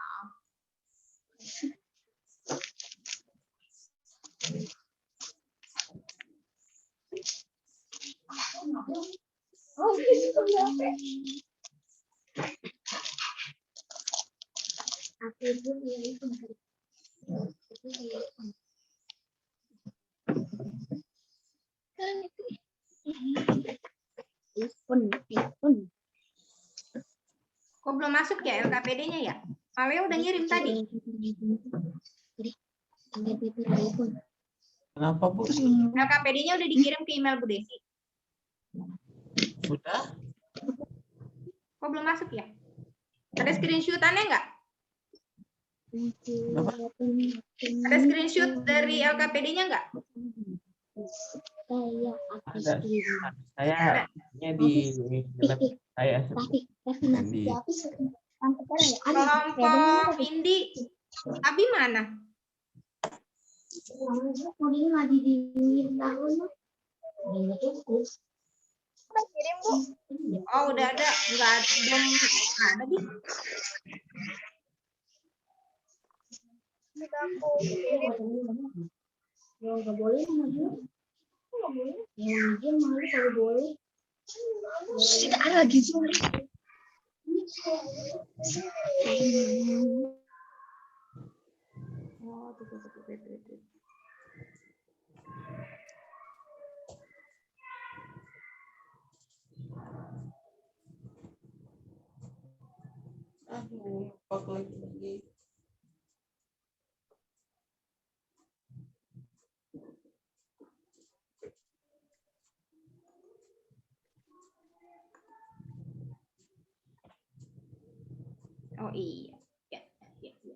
Kok belum masuk ya LKPD-nya ya? Maleo udah ngirim tadi. Kenapa, Bu? LKPD-nya udah dikirim ke email Bu Desi. Sudah? Kok belum masuk ya? Ada screenshot-annya nggak? Ada screenshot dari LKPD-nya nggak? Ada. Saya di lab saya di Kelompok Indi. Abi mana? Oh, udah ada. Enggak, belum ada di. Oh, tuh. Aduh, lupa lagi. Oh iya. Ya, ya, ya.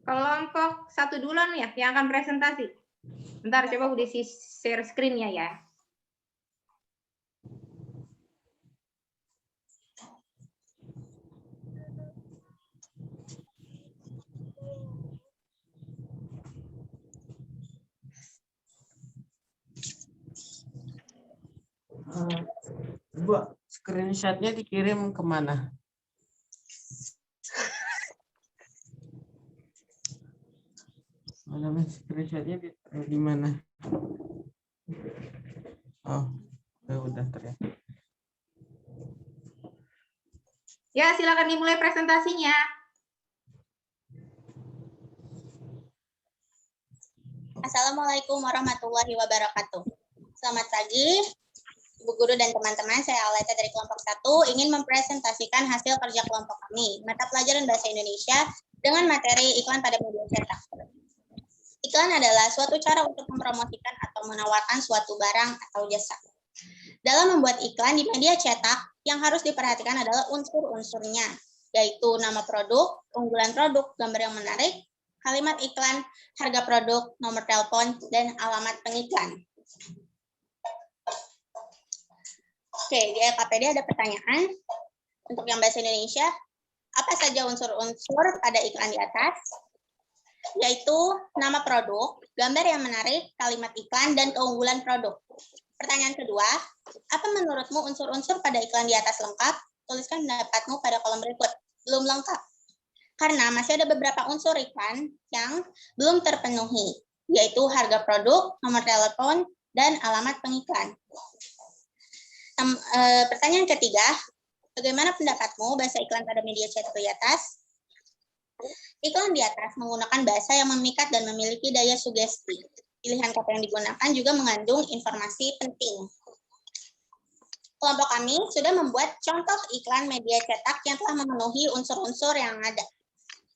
Kelompok 1 duluan ya yang akan presentasi. Bentar, coba udah share screen-nya ya. Bu, screenshot-nya dikirim kemana? Mana screenshot-nya di mana? Oh, udah ternyata. Ya, silakan dimulai presentasinya. Assalamualaikum warahmatullahi wabarakatuh. Selamat pagi, Ibu Guru dan teman-teman. Saya Aleta dari kelompok 1 ingin mempresentasikan hasil kerja kelompok kami, mata pelajaran Bahasa Indonesia dengan materi iklan pada media cetak. Iklan adalah suatu cara untuk mempromosikan atau menawarkan suatu barang atau jasa. Dalam membuat iklan di media cetak, yang harus diperhatikan adalah unsur-unsurnya, yaitu nama produk, keunggulan produk, gambar yang menarik, kalimat iklan, harga produk, nomor telepon, dan alamat pengiklan. Oke, di LKPD ada pertanyaan. Untuk yang Bahasa Indonesia, apa saja unsur-unsur pada iklan di atas? Yaitu nama produk, gambar yang menarik, kalimat iklan, dan keunggulan produk. Pertanyaan kedua, apa menurutmu unsur-unsur pada iklan di atas lengkap? Tuliskan pendapatmu pada kolom berikut. Belum lengkap. Karena masih ada beberapa unsur iklan yang belum terpenuhi, yaitu harga produk, nomor telepon, dan alamat pengiklan. Pertanyaan ketiga, bagaimana pendapatmu bahasa iklan pada media cetak di atas? Iklan di atas menggunakan bahasa yang memikat dan memiliki daya sugesti. Pilihan kata yang digunakan juga mengandung informasi penting. Kelompok kami sudah membuat contoh iklan media cetak yang telah memenuhi unsur-unsur yang ada.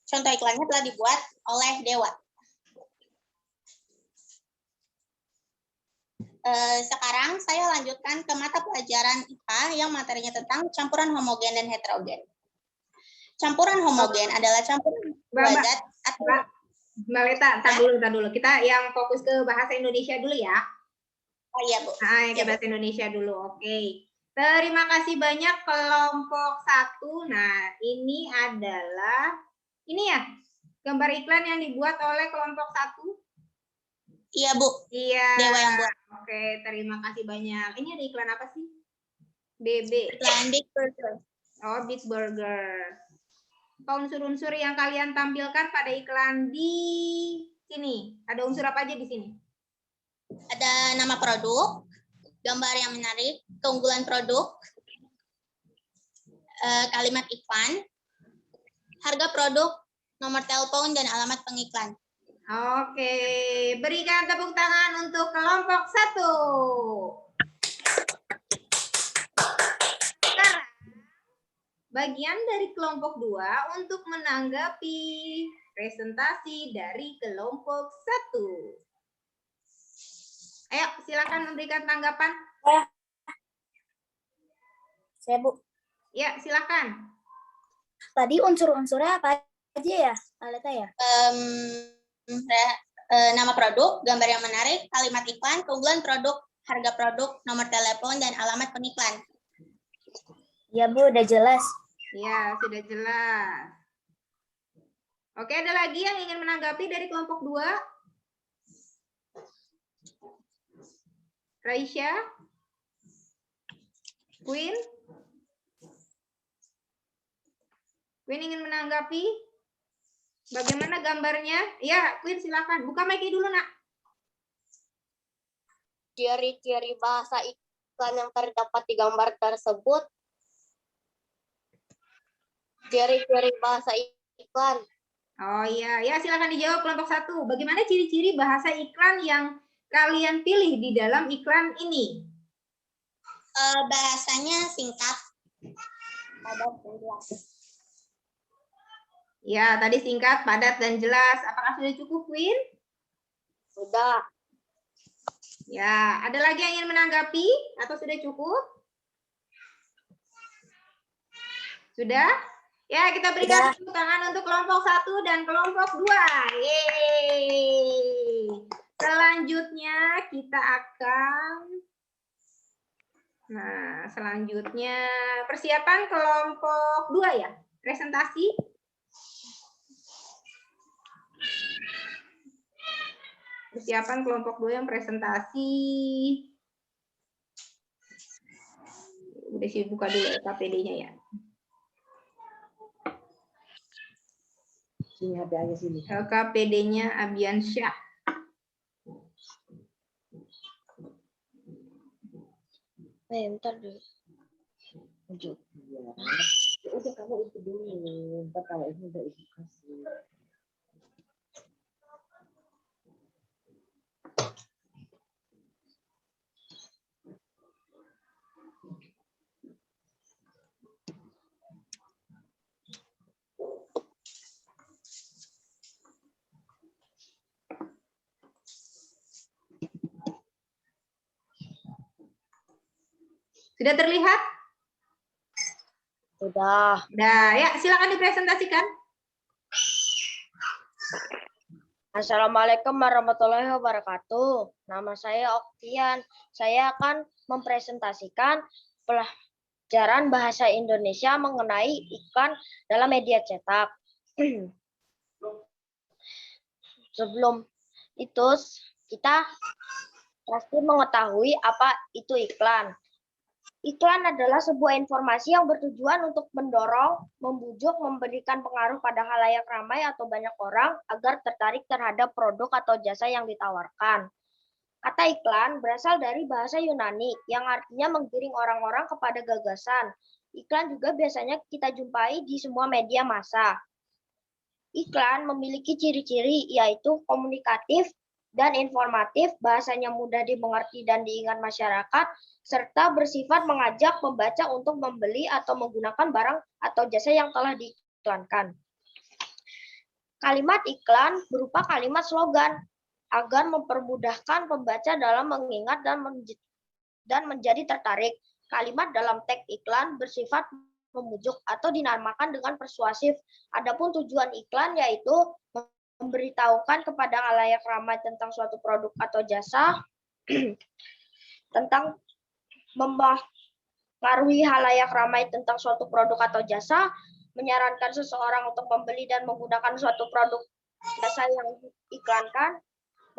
Contoh iklannya telah dibuat oleh Dewa. Sekarang saya lanjutkan ke mata pelajaran IPA yang materinya tentang campuran homogen dan heterogen. Campuran homogen adalah campuran dua zat atau Mbak Leta, tar dulu. Kita yang fokus ke bahasa Indonesia dulu ya. Oh iya, Bu. Ke bahasa Indonesia dulu. Oke. Terima kasih banyak kelompok 1. Nah, ini adalah ya, gambar iklan yang dibuat oleh kelompok 1. Iya, Bu. Iya. Dewa yang buat. Oke, terima kasih banyak. Ini ada iklan apa sih? BB. Iklan Big Burger. Oh, Big Burger. Unsur-unsur yang kalian tampilkan pada iklan di sini. Ada unsur apa aja di sini? Ada nama produk, gambar yang menarik, keunggulan produk, kalimat iklan, harga produk, nomor telepon, dan alamat pengiklan. Oke, berikan tepuk tangan untuk kelompok 1. Sekarang, bagian dari kelompok 2 untuk menanggapi presentasi dari kelompok 1. Ayo, silakan memberikan tanggapan. Saya, Bu. Ya, silakan. Tadi unsur-unsurnya apa aja ya, Aleta ya? Nama produk, gambar yang menarik, kalimat iklan, keunggulan produk, harga produk, nomor telepon, dan alamat pengiklan. Ya, Bu, udah jelas. Ya, sudah jelas. Oke, ada lagi yang ingin menanggapi dari kelompok 2? Raisya? Queen? Queen ingin menanggapi? Bagaimana gambarnya? Ya, Queen silakan. Buka mic-nya dulu, Nak. Ciri-ciri bahasa iklan yang terdapat di gambar tersebut. Ciri-ciri bahasa iklan. Oh iya, ya silakan dijawab kelompok 1. Bagaimana ciri-ciri bahasa iklan yang kalian pilih di dalam iklan ini? Bahasanya singkat. Ya, tadi singkat, padat, dan jelas. Apakah sudah cukup, Queen? Sudah. Ya, ada lagi yang ingin menanggapi atau sudah cukup? Sudah? Ya, kita berikan tepuk tangan untuk kelompok 1 dan kelompok 2. Yeay. Selanjutnya kita akan selanjutnya persiapan kelompok 2 ya. Presentasi. Persiapan kelompok 2 yang presentasi. Udah sih buka dulu KPD-nya ya. Sini HP aja sini. KPD-nya Abiansyah. Bentar dulu. Ya. Udah kamu itu dulu. Ntar kalau ini udah ibu kasih. Sudah terlihat? Sudah. Udah, ya silakan dipresentasikan. Assalamualaikum warahmatullahi wabarakatuh. Nama saya Oktian. Saya akan mempresentasikan pelajaran bahasa Indonesia mengenai iklan dalam media cetak. Sebelum itu, kita pasti mengetahui apa itu iklan. Iklan adalah sebuah informasi yang bertujuan untuk mendorong, membujuk, memberikan pengaruh pada khalayak ramai atau banyak orang agar tertarik terhadap produk atau jasa yang ditawarkan. Kata iklan berasal dari bahasa Yunani yang artinya menggiring orang-orang kepada gagasan. Iklan juga biasanya kita jumpai di semua media massa. Iklan memiliki ciri-ciri yaitu komunikatif dan informatif, bahasanya mudah dimengerti dan diingat masyarakat, serta bersifat mengajak pembaca untuk membeli atau menggunakan barang atau jasa yang telah diiklankan. Kalimat iklan berupa kalimat slogan agar mempermudahkan pembaca dalam mengingat dan menjadi tertarik. Kalimat dalam teks iklan bersifat memujuk atau dinamakan dengan persuasif. Adapun tujuan iklan yaitu memberitahukan kepada khalayak ramai tentang suatu produk atau jasa, tentang mempengaruhi khalayak ramai tentang suatu produk atau jasa, menyarankan seseorang untuk membeli dan menggunakan suatu produk jasa yang diiklankan,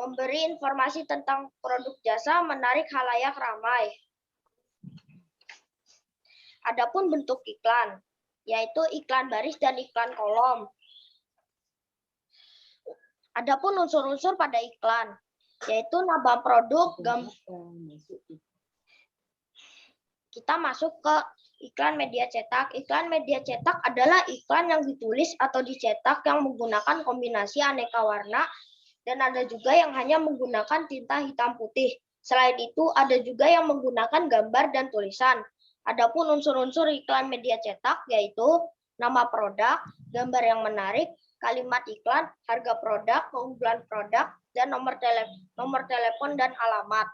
memberi informasi tentang produk jasa, menarik khalayak ramai. Adapun bentuk iklan, yaitu iklan baris dan iklan kolom. Adapun unsur-unsur pada iklan, yaitu nama produk, kita masuk ke iklan media cetak. Iklan media cetak adalah iklan yang ditulis atau dicetak yang menggunakan kombinasi aneka warna, dan ada juga yang hanya menggunakan tinta hitam putih. Selain itu, ada juga yang menggunakan gambar dan tulisan. Adapun unsur-unsur iklan media cetak, yaitu nama produk, gambar yang menarik, kalimat iklan, harga produk, keunggulan produk, dan nomor telepon dan alamat.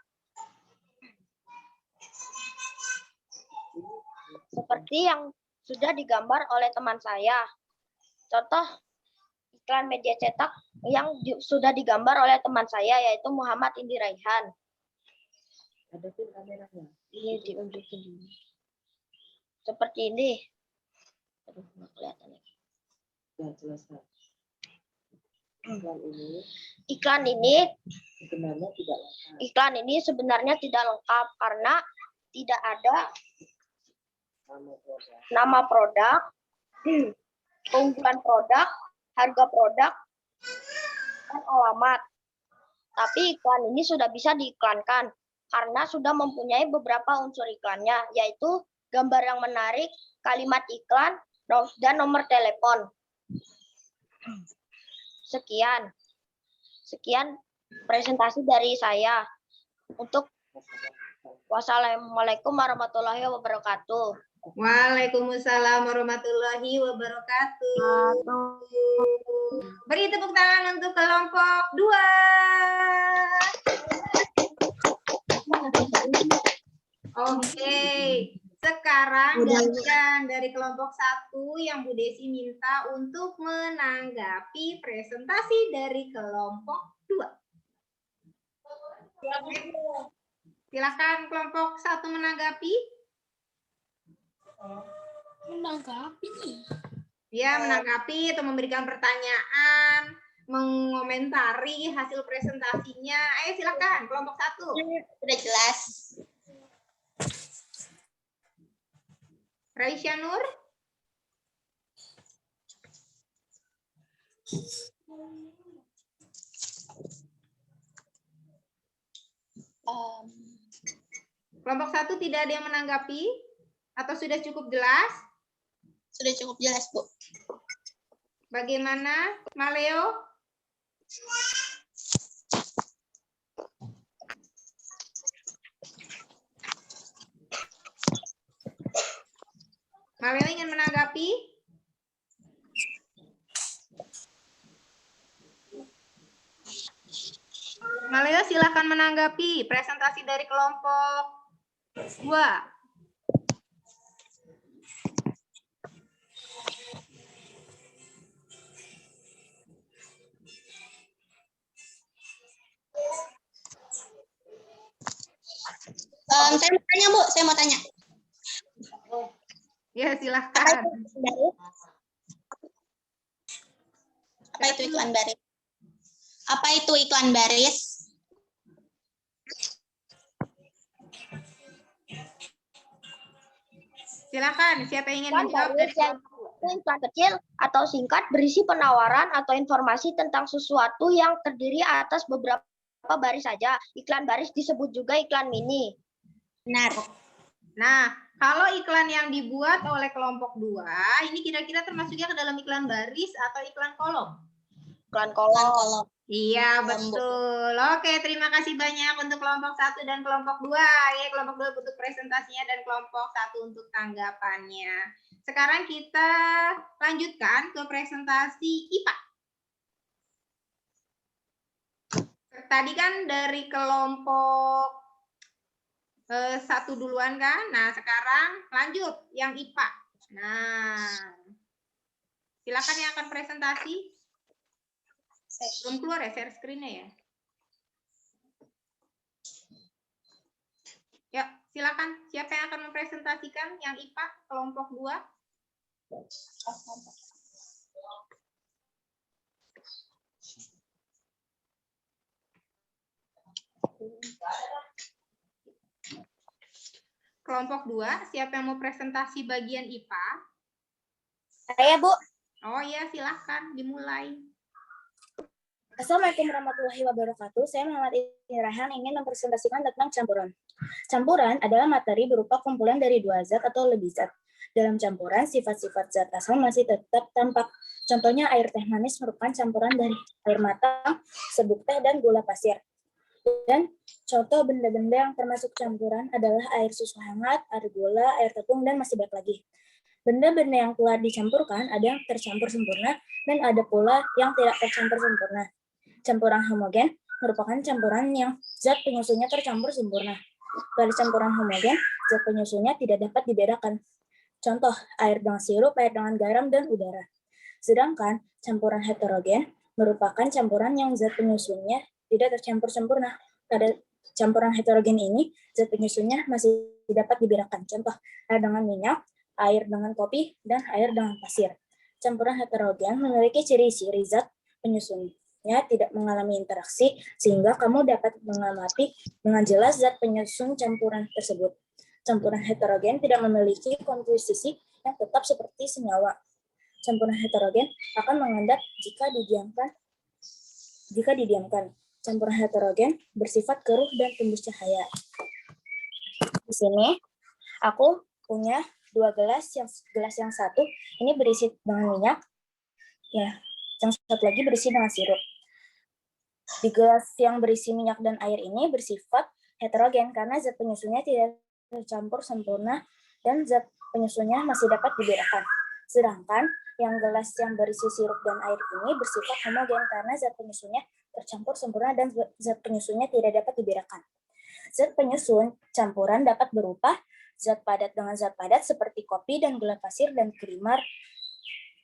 Seperti yang sudah digambar oleh teman saya. Contoh iklan media cetak yang sudah digambar oleh teman saya, yaitu Muhammad Indi Raihan. Ada pun kameranya. Ini diunjukin dulu. Seperti ini. Aduh, nggak kelihatan ya. Ya, jelaskan. Iklan ini sebenarnya tidak lengkap karena tidak ada nama produk, keunggulan produk, harga produk, dan alamat. Tapi iklan ini sudah bisa diiklankan karena sudah mempunyai beberapa unsur iklannya, yaitu gambar yang menarik, kalimat iklan, dan nomor telepon. Sekian presentasi dari saya. Untuk wassalamualaikum warahmatullahi wabarakatuh. Waalaikumsalam warahmatullahi wabarakatuh. Beri tepuk tangan untuk kelompok 2. Oke. Sekarang giliran dari kelompok 1 yang Bu Desi minta untuk menanggapi presentasi dari kelompok 2. Silakan kelompok 1 menanggapi. Menanggapi. Ya, menanggapi atau memberikan pertanyaan, mengomentari hasil presentasinya. Ayo silakan kelompok 1. Sudah jelas. Raisya Nur. Kelompok 1 tidak ada yang menanggapi atau sudah cukup jelas? Sudah cukup jelas, Bu. Bagaimana, Maleo? Maleo ingin menanggapi? Maleo silakan menanggapi presentasi dari kelompok 2. Saya mau tanya, Bu. Saya mau tanya. Ya, silakan. Apa itu iklan baris? Apa itu iklan baris? Silakan, siapa yang ingin Iklan menjawab dari baris yang itu iklan kecil atau singkat berisi penawaran atau informasi tentang sesuatu yang terdiri atas beberapa baris saja. Iklan baris disebut juga iklan mini. Benar. Nah, kalau iklan yang dibuat oleh kelompok 2, ini kira-kira termasuknya ke dalam iklan baris atau iklan kolom? Iklan kolom. Iya, betul. Oke, terima kasih banyak untuk kelompok 1 dan kelompok 2. Ya, kelompok 2 untuk presentasinya dan kelompok 1 untuk tanggapannya. Sekarang kita lanjutkan ke presentasi IPA. Tadi kan dari kelompok 1 duluan kan? Nah, sekarang lanjut yang IPA. Nah, silakan yang akan presentasi. Belum keluar ya share screen-nya ya? Ya, silakan. Siapa yang akan mempresentasikan yang IPA kelompok 2? Kelompok 2, siapa yang mau presentasi bagian IPA? Saya, Bu. Oh iya, silakan dimulai. Assalamualaikum warahmatullahi wabarakatuh. Saya Muhammad Ibni Raihan ingin mempresentasikan tentang campuran. Campuran adalah materi berupa kumpulan dari 2 zat atau lebih zat. Dalam campuran, sifat-sifat zat asal masih tetap tampak. Contohnya air teh manis merupakan campuran dari air matang, serbuk teh, dan gula pasir. Dan contoh benda-benda yang termasuk campuran adalah air susu hangat, air gula, air tepung, dan masih banyak lagi. Benda-benda yang telah dicampurkan ada yang tercampur sempurna dan ada pula yang tidak tercampur sempurna. Campuran homogen merupakan campuran yang zat penyusunnya tercampur sempurna. Pada campuran homogen, zat penyusunnya tidak dapat dibedakan. Contoh, air dengan sirup, air dengan garam, dan udara. Sedangkan campuran heterogen merupakan campuran yang zat penyusunnya tidak tercampur sempurna. Pada campuran heterogen ini, zat penyusunnya masih dapat dibedakan. Contoh, air dengan minyak, air dengan kopi, dan air dengan pasir. Campuran heterogen memiliki ciri-ciri zat penyusunnya tidak mengalami interaksi, sehingga kamu dapat mengamati dengan jelas zat penyusun campuran tersebut. Campuran heterogen tidak memiliki komposisi yang tetap seperti senyawa. Campuran heterogen akan mengendap jika didiamkan. Campuran heterogen bersifat keruh dan tembus cahaya. Di sini aku punya 2 gelas. Gelas yang satu ini berisi dengan minyak, ya. Yang satu lagi berisi dengan sirup. Di gelas yang berisi minyak dan air ini bersifat heterogen karena zat penyusunnya tidak tercampur sempurna dan zat penyusunnya masih dapat dibedakan. Sedangkan yang gelas yang berisi sirup dan air ini bersifat homogen karena zat penyusunnya tercampur sempurna dan zat penyusunnya tidak dapat dibedakan. Zat penyusun campuran dapat berupa Zat padat dengan zat padat seperti kopi dan gula pasir dan krimer.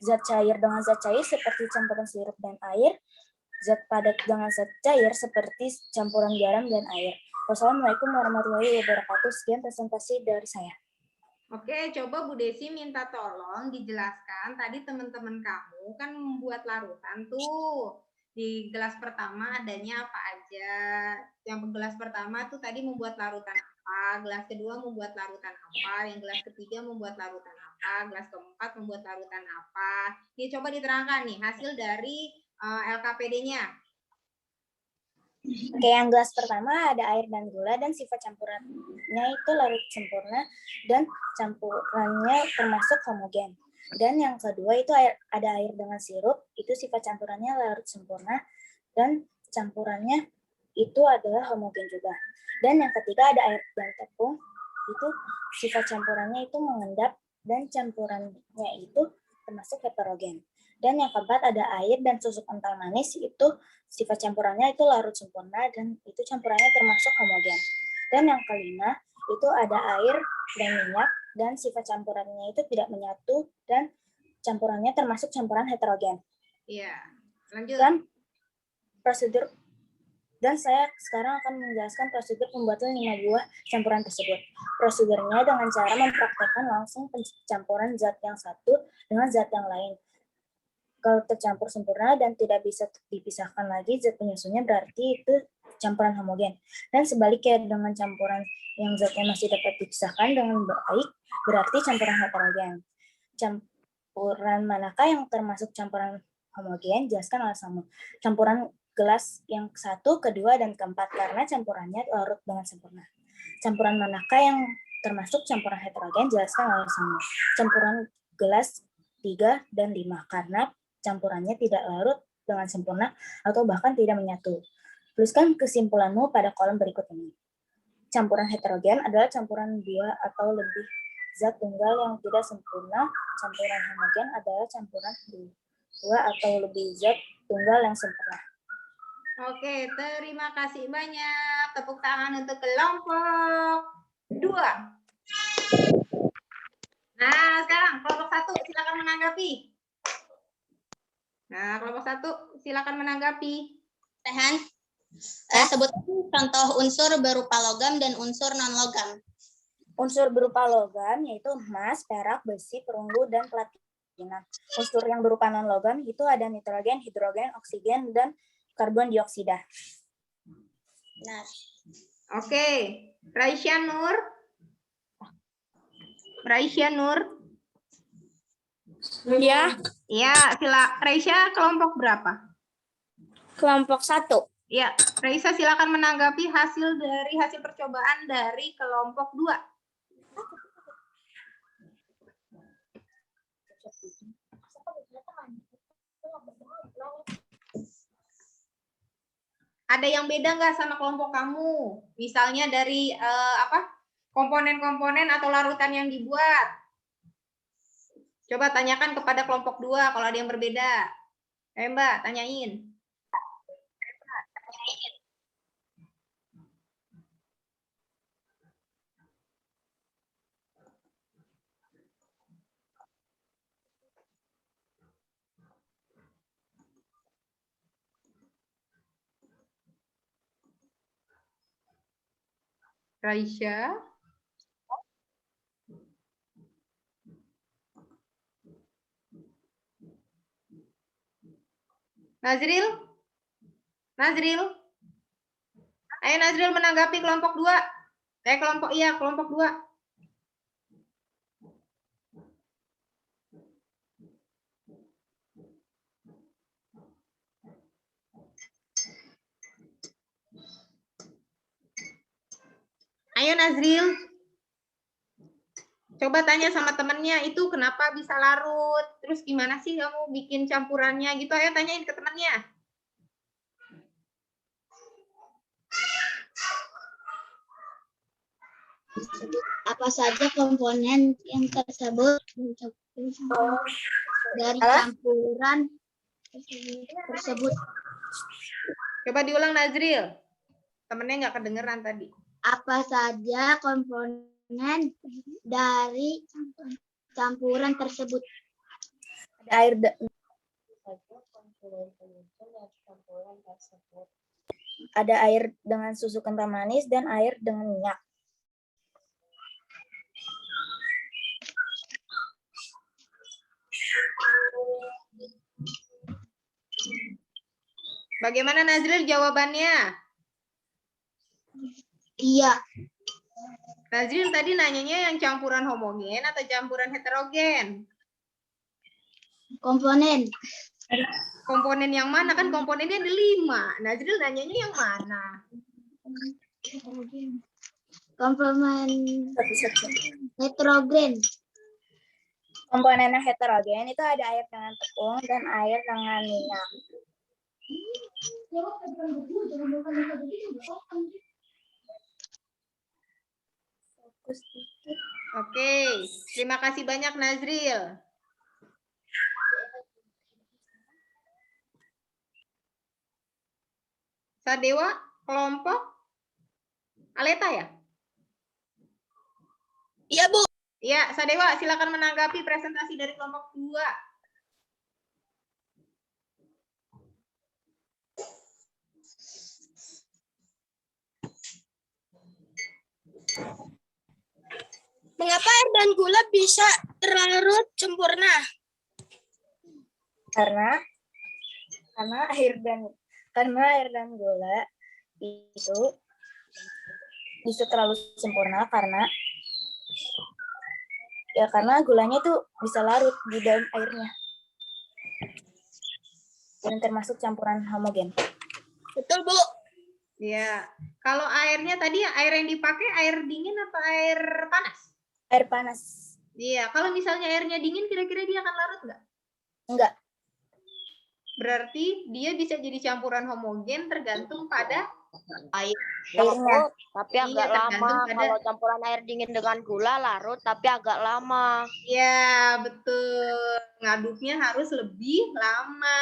Zat cair dengan zat cair seperti campuran sirup dan air. Zat padat dengan zat cair seperti campuran garam dan air. Wassalamualaikum warahmatullahi wabarakatuh. Sekian presentasi dari saya. Oke, coba Bu Desi minta tolong dijelaskan. Tadi teman-teman kamu kan membuat larutan tuh. Di gelas pertama adanya apa aja? Yang gelas pertama tuh tadi membuat larutan apa? Gelas kedua membuat larutan apa? Yang gelas ketiga membuat larutan apa? Gelas keempat membuat larutan apa? Ini coba diterangkan nih hasil dari LKPD-nya. Oke, yang gelas pertama ada air dan gula dan sifat campurannya itu larut sempurna dan campurannya termasuk homogen. Dan yang kedua itu ada air dengan sirup, itu sifat campurannya larut sempurna dan campurannya itu adalah homogen juga. Dan yang ketiga ada air dan tepung, itu sifat campurannya itu mengendap dan campurannya itu termasuk heterogen. Dan yang keempat ada air dan susu kental manis, itu sifat campurannya itu larut sempurna dan itu campurannya termasuk homogen. Dan yang kelima itu ada air dan minyak dan sifat campurannya itu tidak menyatu dan campurannya termasuk campuran heterogen. Iya, lanjut. Dan saya sekarang akan menjelaskan prosedur pembuatan 5 buah campuran tersebut. Prosedurnya dengan cara mempraktekkan langsung pencampuran zat yang satu dengan zat yang lain. Kalau tercampur sempurna dan tidak bisa dipisahkan lagi zat penyusunnya, berarti itu campuran homogen. Dan sebaliknya dengan campuran yang zatnya masih dapat dipisahkan dengan baik, berarti campuran heterogen. Campuran manakah yang termasuk campuran homogen? Jelaskan alasanmu. Campuran gelas yang satu, kedua, dan keempat, karena campurannya larut dengan sempurna. Campuran manakah yang termasuk campuran heterogen? Jelaskan alasanmu. Campuran gelas 3 dan 5, karena campurannya tidak larut dengan sempurna atau bahkan tidak menyatu. Tuliskan kesimpulanmu pada kolom berikut ini. Campuran heterogen adalah campuran 2 atau lebih zat tunggal yang tidak sempurna. Campuran homogen adalah campuran 2 atau lebih zat tunggal yang sempurna. Oke, terima kasih banyak. Tepuk tangan untuk kelompok 2. Nah, sekarang kelompok 1 silakan menanggapi. Nah, kelompok 1 silakan menanggapi. Rehan, sebutkan contoh unsur berupa logam dan unsur non-logam. Unsur berupa logam yaitu emas, perak, besi, perunggu, dan platina. Unsur yang berupa non-logam itu ada nitrogen, hidrogen, oksigen, dan karbon dioksida. Benar. Oke, Raisya Nur. Raisya Nur. Ya, Ya, Raisya kelompok berapa? kelompok 1. Ya, Raisa silakan menanggapi hasil percobaan dari kelompok 2. Ada yang beda nggak sama kelompok kamu? Misalnya dari komponen-komponen atau larutan yang dibuat. Coba tanyakan kepada kelompok 2 kalau ada yang berbeda. Mbak, tanyain. Raisya. Nazril. Ayo Nazril menanggapi kelompok 2. Kelompok 2. Ayo Nazril. Coba tanya sama temennya, itu kenapa bisa larut? Terus gimana sih kamu bikin campurannya gitu? Ayo tanyain ke temennya. Apa saja komponen yang tersebut dari campuran tersebut? Coba diulang Nazril. Temennya nggak kedengeran tadi. Apa saja komponen dari campuran tersebut. Ada air ada air dengan susu kental manis dan air dengan minyak. Bagaimana Nazril jawabannya? Iya. Nazril tadi nanyanya yang campuran homogen atau campuran heterogen? Komponen. Komponen yang mana? Kan komponennya ada 5. Nazril nanyanya yang mana? Komponen heterogen. Komponen yang heterogen itu ada air dengan tepung dan air dengan minyak. Oke, terima kasih banyak Nazril. Sadewa, kelompok Aleta ya? Iya, Bu. Iya, Sadewa silakan menanggapi presentasi dari kelompok 2. Mengapa air dan gula bisa terlarut sempurna? Karena air dan gula itu bisa terlalu sempurna karena gulanya itu bisa larut di dalam airnya. Dan termasuk campuran homogen. Betul, Bu. Iya. Kalau airnya tadi air yang dipakai air dingin atau air panas? Air panas. Iya. Kalau misalnya airnya dingin, kira-kira dia akan larut nggak? Enggak. Berarti dia bisa jadi campuran homogen tergantung pada Larut, tapi Iya, agak tergantung lama. pada- Kalau campuran air dingin dengan gula larut, tapi agak lama. Ya, betul. Ngaduknya harus lebih lama.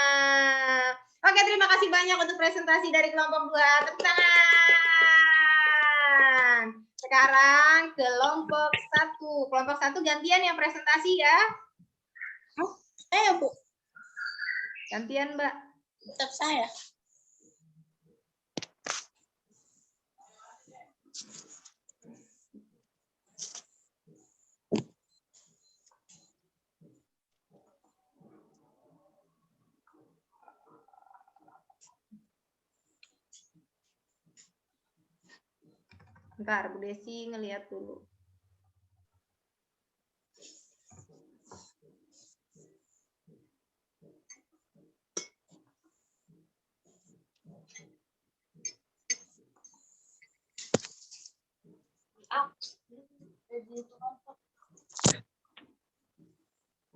Oke, terima kasih banyak untuk presentasi dari kelompok 2. Tepuk tangan. Sekarang kelompok 1. Kelompok 1 gantian yang presentasi ya. Bu. Gantian, Mbak. Tetap saya. Bentar, Bu Desi ngeliat dulu.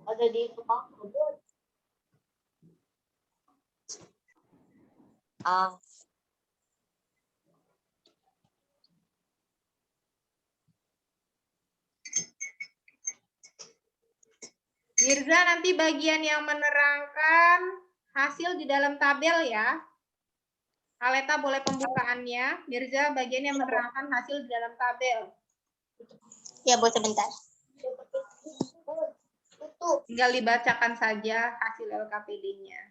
Ada di tukang kebun. Mirza nanti bagian yang menerangkan hasil di dalam tabel ya. Aleta boleh pembukaannya. Mirza bagian yang menerangkan hasil di dalam tabel. Ya, Bu, sebentar. Tinggal dibacakan saja hasil LKPD-nya.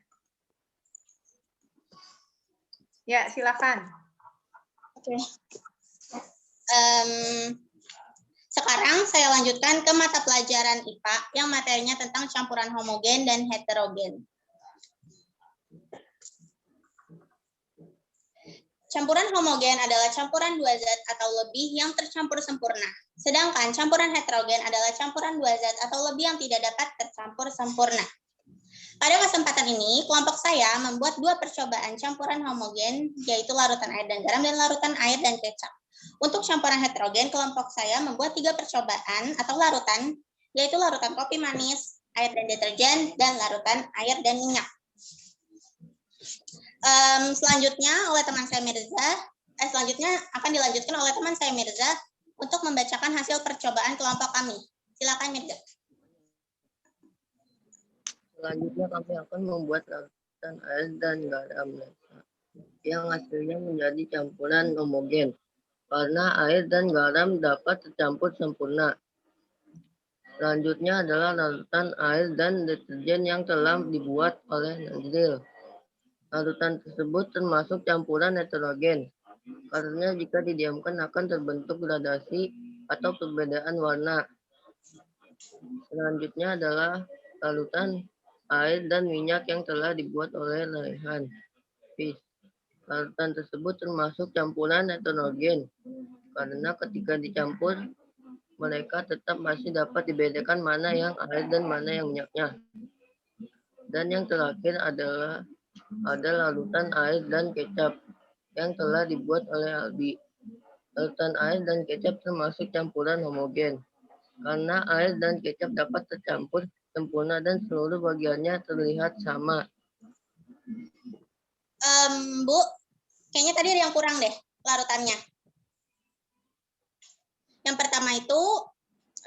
Ya, silakan. Oke. Sekarang saya lanjutkan ke mata pelajaran IPA yang materinya tentang campuran homogen dan heterogen. Campuran homogen adalah campuran dua zat atau lebih yang tercampur sempurna. Sedangkan campuran heterogen adalah campuran dua zat atau lebih yang tidak dapat tercampur sempurna. Pada kesempatan ini, kelompok saya membuat 2 percobaan campuran homogen, yaitu larutan air dan garam dan larutan air dan kecap. Untuk campuran heterogen, kelompok saya membuat 3 percobaan atau larutan, yaitu larutan kopi manis, air dan deterjen, dan larutan air dan minyak. Selanjutnya akan dilanjutkan oleh teman saya Mirza untuk membacakan hasil percobaan kelompok kami. Silakan Mirza. Selanjutnya kami akan membuat larutan air dan garam yang hasilnya menjadi campuran homogen. karena air dan garam dapat tercampur sempurna. Selanjutnya adalah larutan air dan deterjen yang telah dibuat oleh Nazril. Larutan tersebut termasuk campuran heterogen, karena jika didiamkan akan terbentuk gradasi atau perbedaan warna. Selanjutnya adalah larutan air dan minyak yang telah dibuat oleh Raihan. Larutan tersebut termasuk campuran heterogen, karena ketika dicampur, mereka tetap masih dapat dibedakan mana yang air dan mana yang minyaknya. Dan yang terakhir adalah ada larutan air dan kecap yang telah dibuat oleh Albi. Larutan air dan kecap termasuk campuran homogen, karena air dan kecap dapat tercampur sempurna dan seluruh bagiannya terlihat sama. Bu, kayaknya tadi ada yang kurang deh larutannya. Yang pertama itu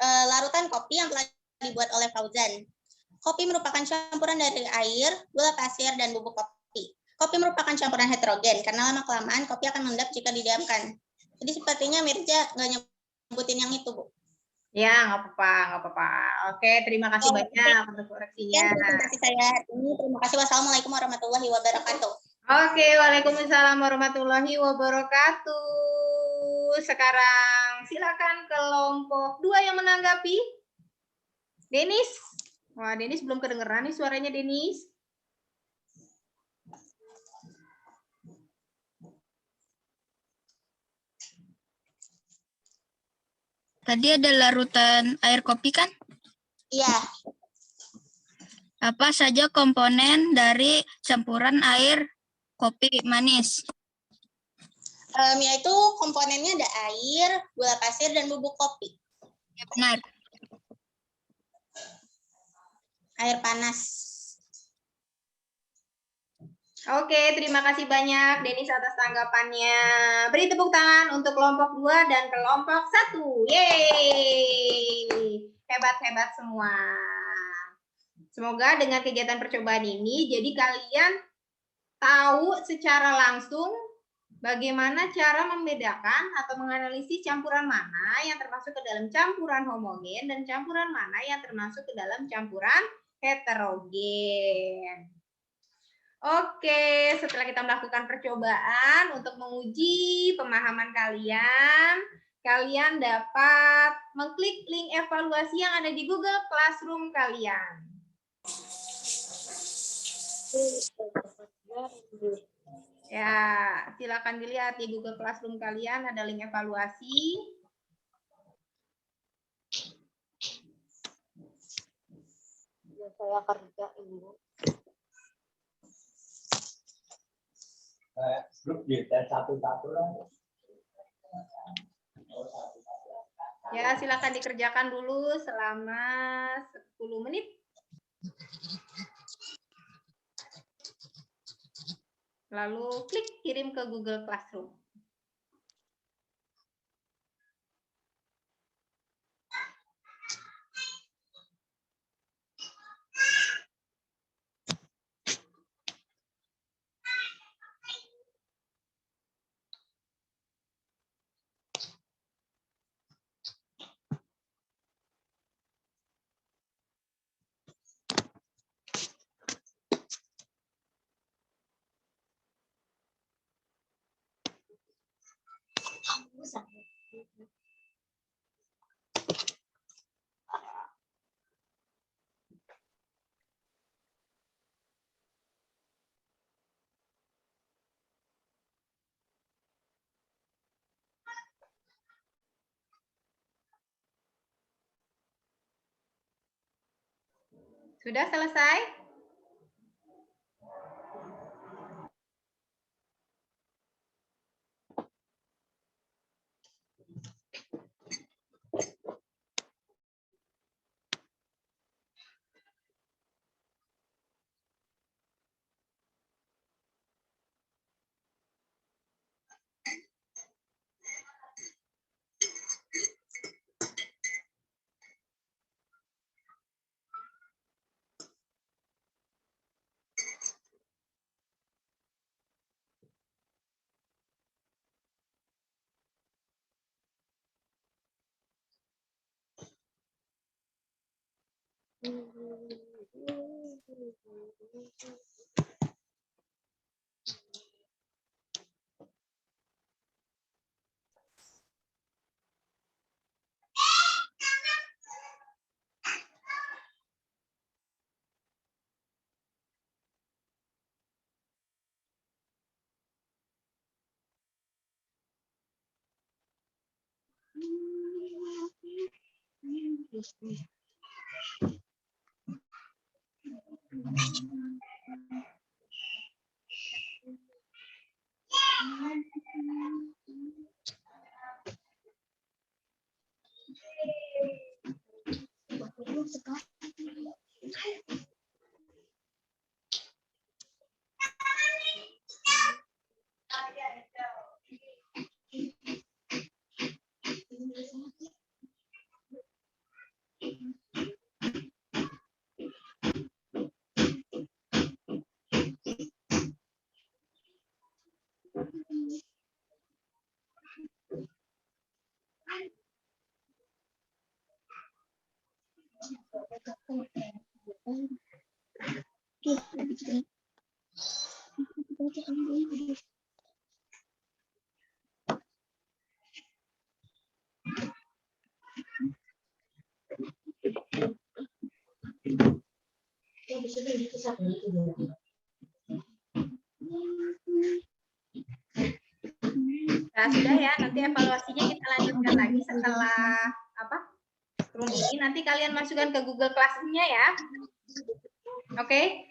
larutan kopi yang telah dibuat oleh Fauzan. Kopi merupakan campuran dari air, gula pasir, dan bubuk kopi. Kopi merupakan campuran heterogen, karena lama-kelamaan kopi akan mengendap jika didiamkan. Jadi sepertinya Mirja nggak nyebutin yang itu, Bu. Ya, nggak apa-apa. Oke, terima kasih banyak untuk koreksinya. Terima kasih saya. Terima kasih. Wassalamualaikum warahmatullahi wabarakatuh. Oke, waalaikumsalam warahmatullahi wabarakatuh. Sekarang silakan kelompok 2 yang menanggapi. Denis. Wah, Denis belum kedengeran nih suaranya, Denis. Tadi ada larutan air kopi kan? Iya. Apa saja komponen dari campuran air kopi manis? Yaitu komponennya ada air, gula pasir, dan bubuk kopi. Ya, benar. Air panas. Oke, terima kasih banyak Denis atas tanggapannya. Beri tepuk tangan untuk kelompok 2 dan kelompok 1. Yeay! Hebat-hebat semua. Semoga dengan kegiatan percobaan ini, jadi kalian tahu secara langsung bagaimana cara membedakan atau menganalisis campuran mana yang termasuk ke dalam campuran homogen dan campuran mana yang termasuk ke dalam campuran heterogen. Oke, setelah kita melakukan percobaan untuk menguji pemahaman kalian, kalian dapat mengklik link evaluasi yang ada di Google Classroom kalian. Ya, silakan dilihat di Google Classroom kalian ada link evaluasi. Ya, saya kerjain, Bu. Grup kita satu-satu lah. Ya, silakan dikerjakan dulu selama 10 menit. Lalu klik kirim ke Google Classroom. Sudah selesai? Nah, sudah ya, nanti evaluasinya kita lanjutkan lagi setelah room ini. Nanti kalian masukkan ke Google Classroom-nya ya. Oke?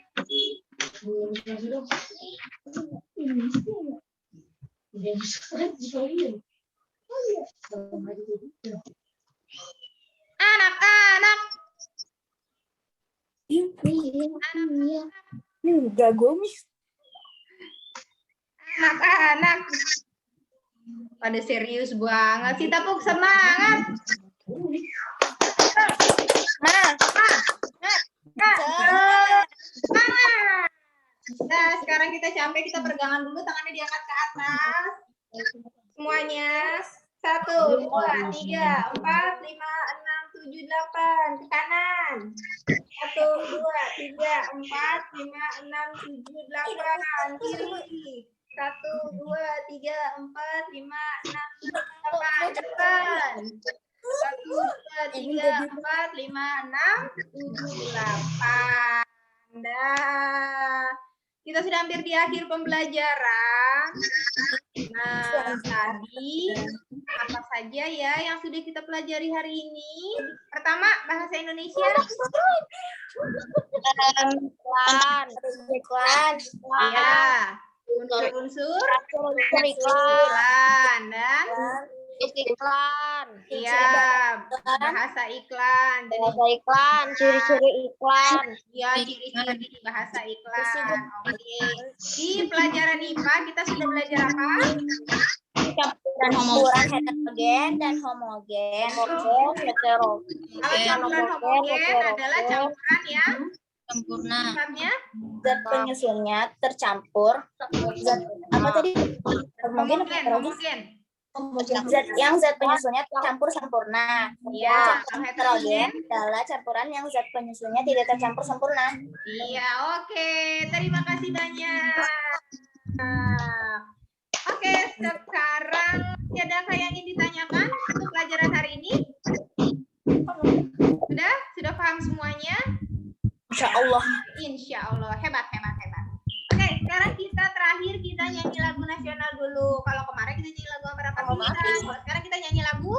Anak-anak. Enggak, Gomis. Anak-anak. Pada serius banget sih, Tapuk, semangat. Semangat. Nah, sekarang kita sampai, kita pegangan dulu, tangannya diangkat ke atas. Semuanya. 1, 2, 3, 4, 5, 6, 7, 8. Ke kanan. 1, 2, 3, 4, 5, 6, 7, 8. Kiri. 1, 2, 3, 4, 5, 6, 7, 8. Depan. 1, 2, 3, 4, 5, 6, 7, 8. Dah. Kita sudah hampir di akhir pembelajaran. Nah, tadi apa saja ya yang sudah kita pelajari hari ini? Pertama, bahasa Indonesia. Iklan. Ya. Unsur-unsur iklan dan Iklan. iya, bahasa iklan. Jadi Bahasa iklan, ciri-ciri iklan. ya, ciri-ciri bahasa iklan. Oke. Di pelajaran IPA kita sudah belajar apa? Dan Campuran heterogen dan homogen. Kalau campuran homogen adalah campuran yang Sempurna. sifatnya Zat penyusunnya tercampur. Zat apa tadi? Homogen apa heterogen? homogen. Zat penyusunnya tercampur sempurna. Iya, Campuran heterogen adalah campuran yang zat penyusunnya tidak tercampur sempurna. Iya, oke. Terima kasih banyak. Oke, sekarang adakah yang ingin ditanyakan untuk pelajaran hari ini? Sudah paham semuanya? Insya Allah. Insya Allah. Hebat. Oke, sekarang kita terakhir kita nyanyi lagu nasional dulu. Kalau kemarin kita nyanyi lagu apa? Kalau sekarang kita nyanyi lagu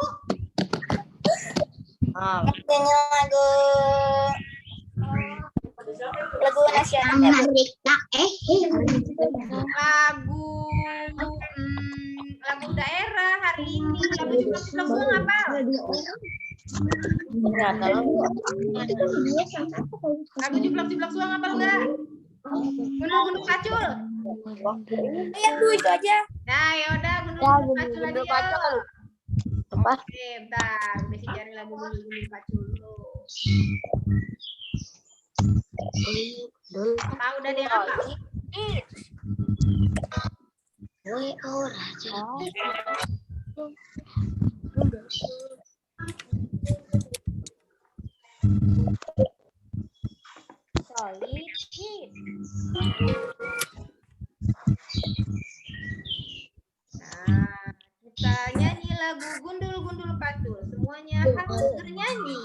lagu nasional ya, Bu? lagu daerah hari ini. Lagu Jeblok-Jeblok Suang apa? Lagu Jeblok-Jeblok Suang apa enggak? Gunung-gunung Kacul. Iya, Bu, itu aja. Nah, yaudah gunung-gunung Kacul aja. Kacul. Oke, bentar. Mesti cari lagu gunung-gunung Kacul dulu. Tahu udah dia apa? Nah, kita nyanyi lagu Gundul-Gundul Patul. Semuanya harus bernyanyi.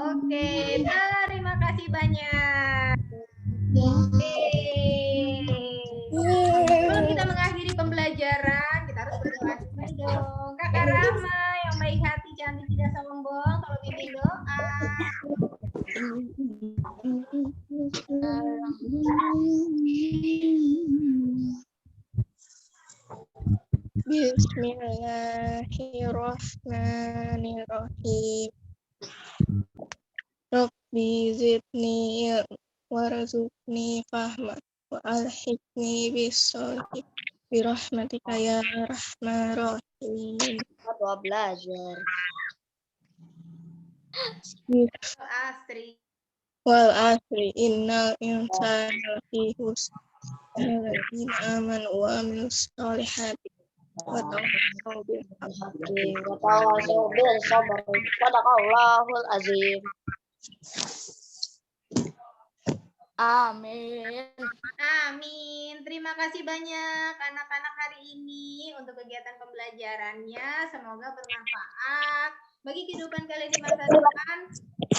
Oke, terima kasih banyak. Sebelum kita mengakhiri pembelajaran, kita harus berdoa dulu dong. Kakak Rahma yang baik hati, cantik, tidak sombong, kalau pimpin doa. Bismillahirrahmanirrahim. Rabbi zidni warzuqni fahma wa alhiqni bis-sholihin birahmatika ya arhamar rahimin. Doa belajar. Astri. Wal asri innal insana lafi khusr alladzina amanu wa amilus solihati wa tawassaw bil haqqi Wa tawassaw bil sabr. Sadaqallahul azim. Amin. Amin. Terima kasih banyak anak-anak hari ini untuk kegiatan pembelajarannya. Semoga bermanfaat bagi kehidupan kalian di masa depan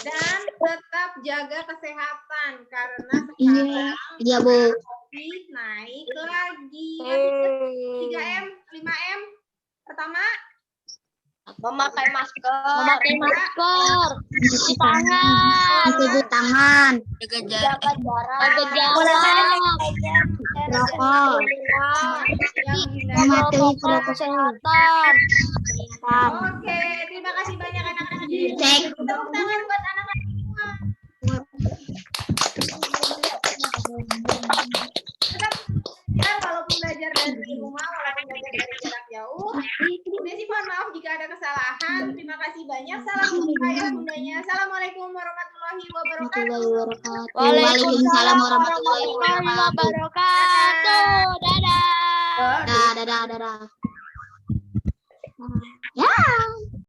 dan tetap jaga kesehatan karena sekarang COVID naik lagi. 3M, 5M. Pertama, Memakai masker. Cuci tangan. Cuci tangan. Jaga jarak. Rokok. Mematuhi protokol kesehatan. oke. Terima kasih banyak anak-anak. Cek. Tepuk tangan buat anak-anak semua. Tetap ya, walaupun belajar dari rumah, walaupun belajar dari jarak jauh. Desi mohon maaf jika ada kesalahan. Terima kasih banyak. Salam untuk ayah bundanya. Assalamualaikum warahmatullahi wabarakatuh. Waalaikumsalam warahmatullahi wabarakatuh. Dadah. Dadah. Ya.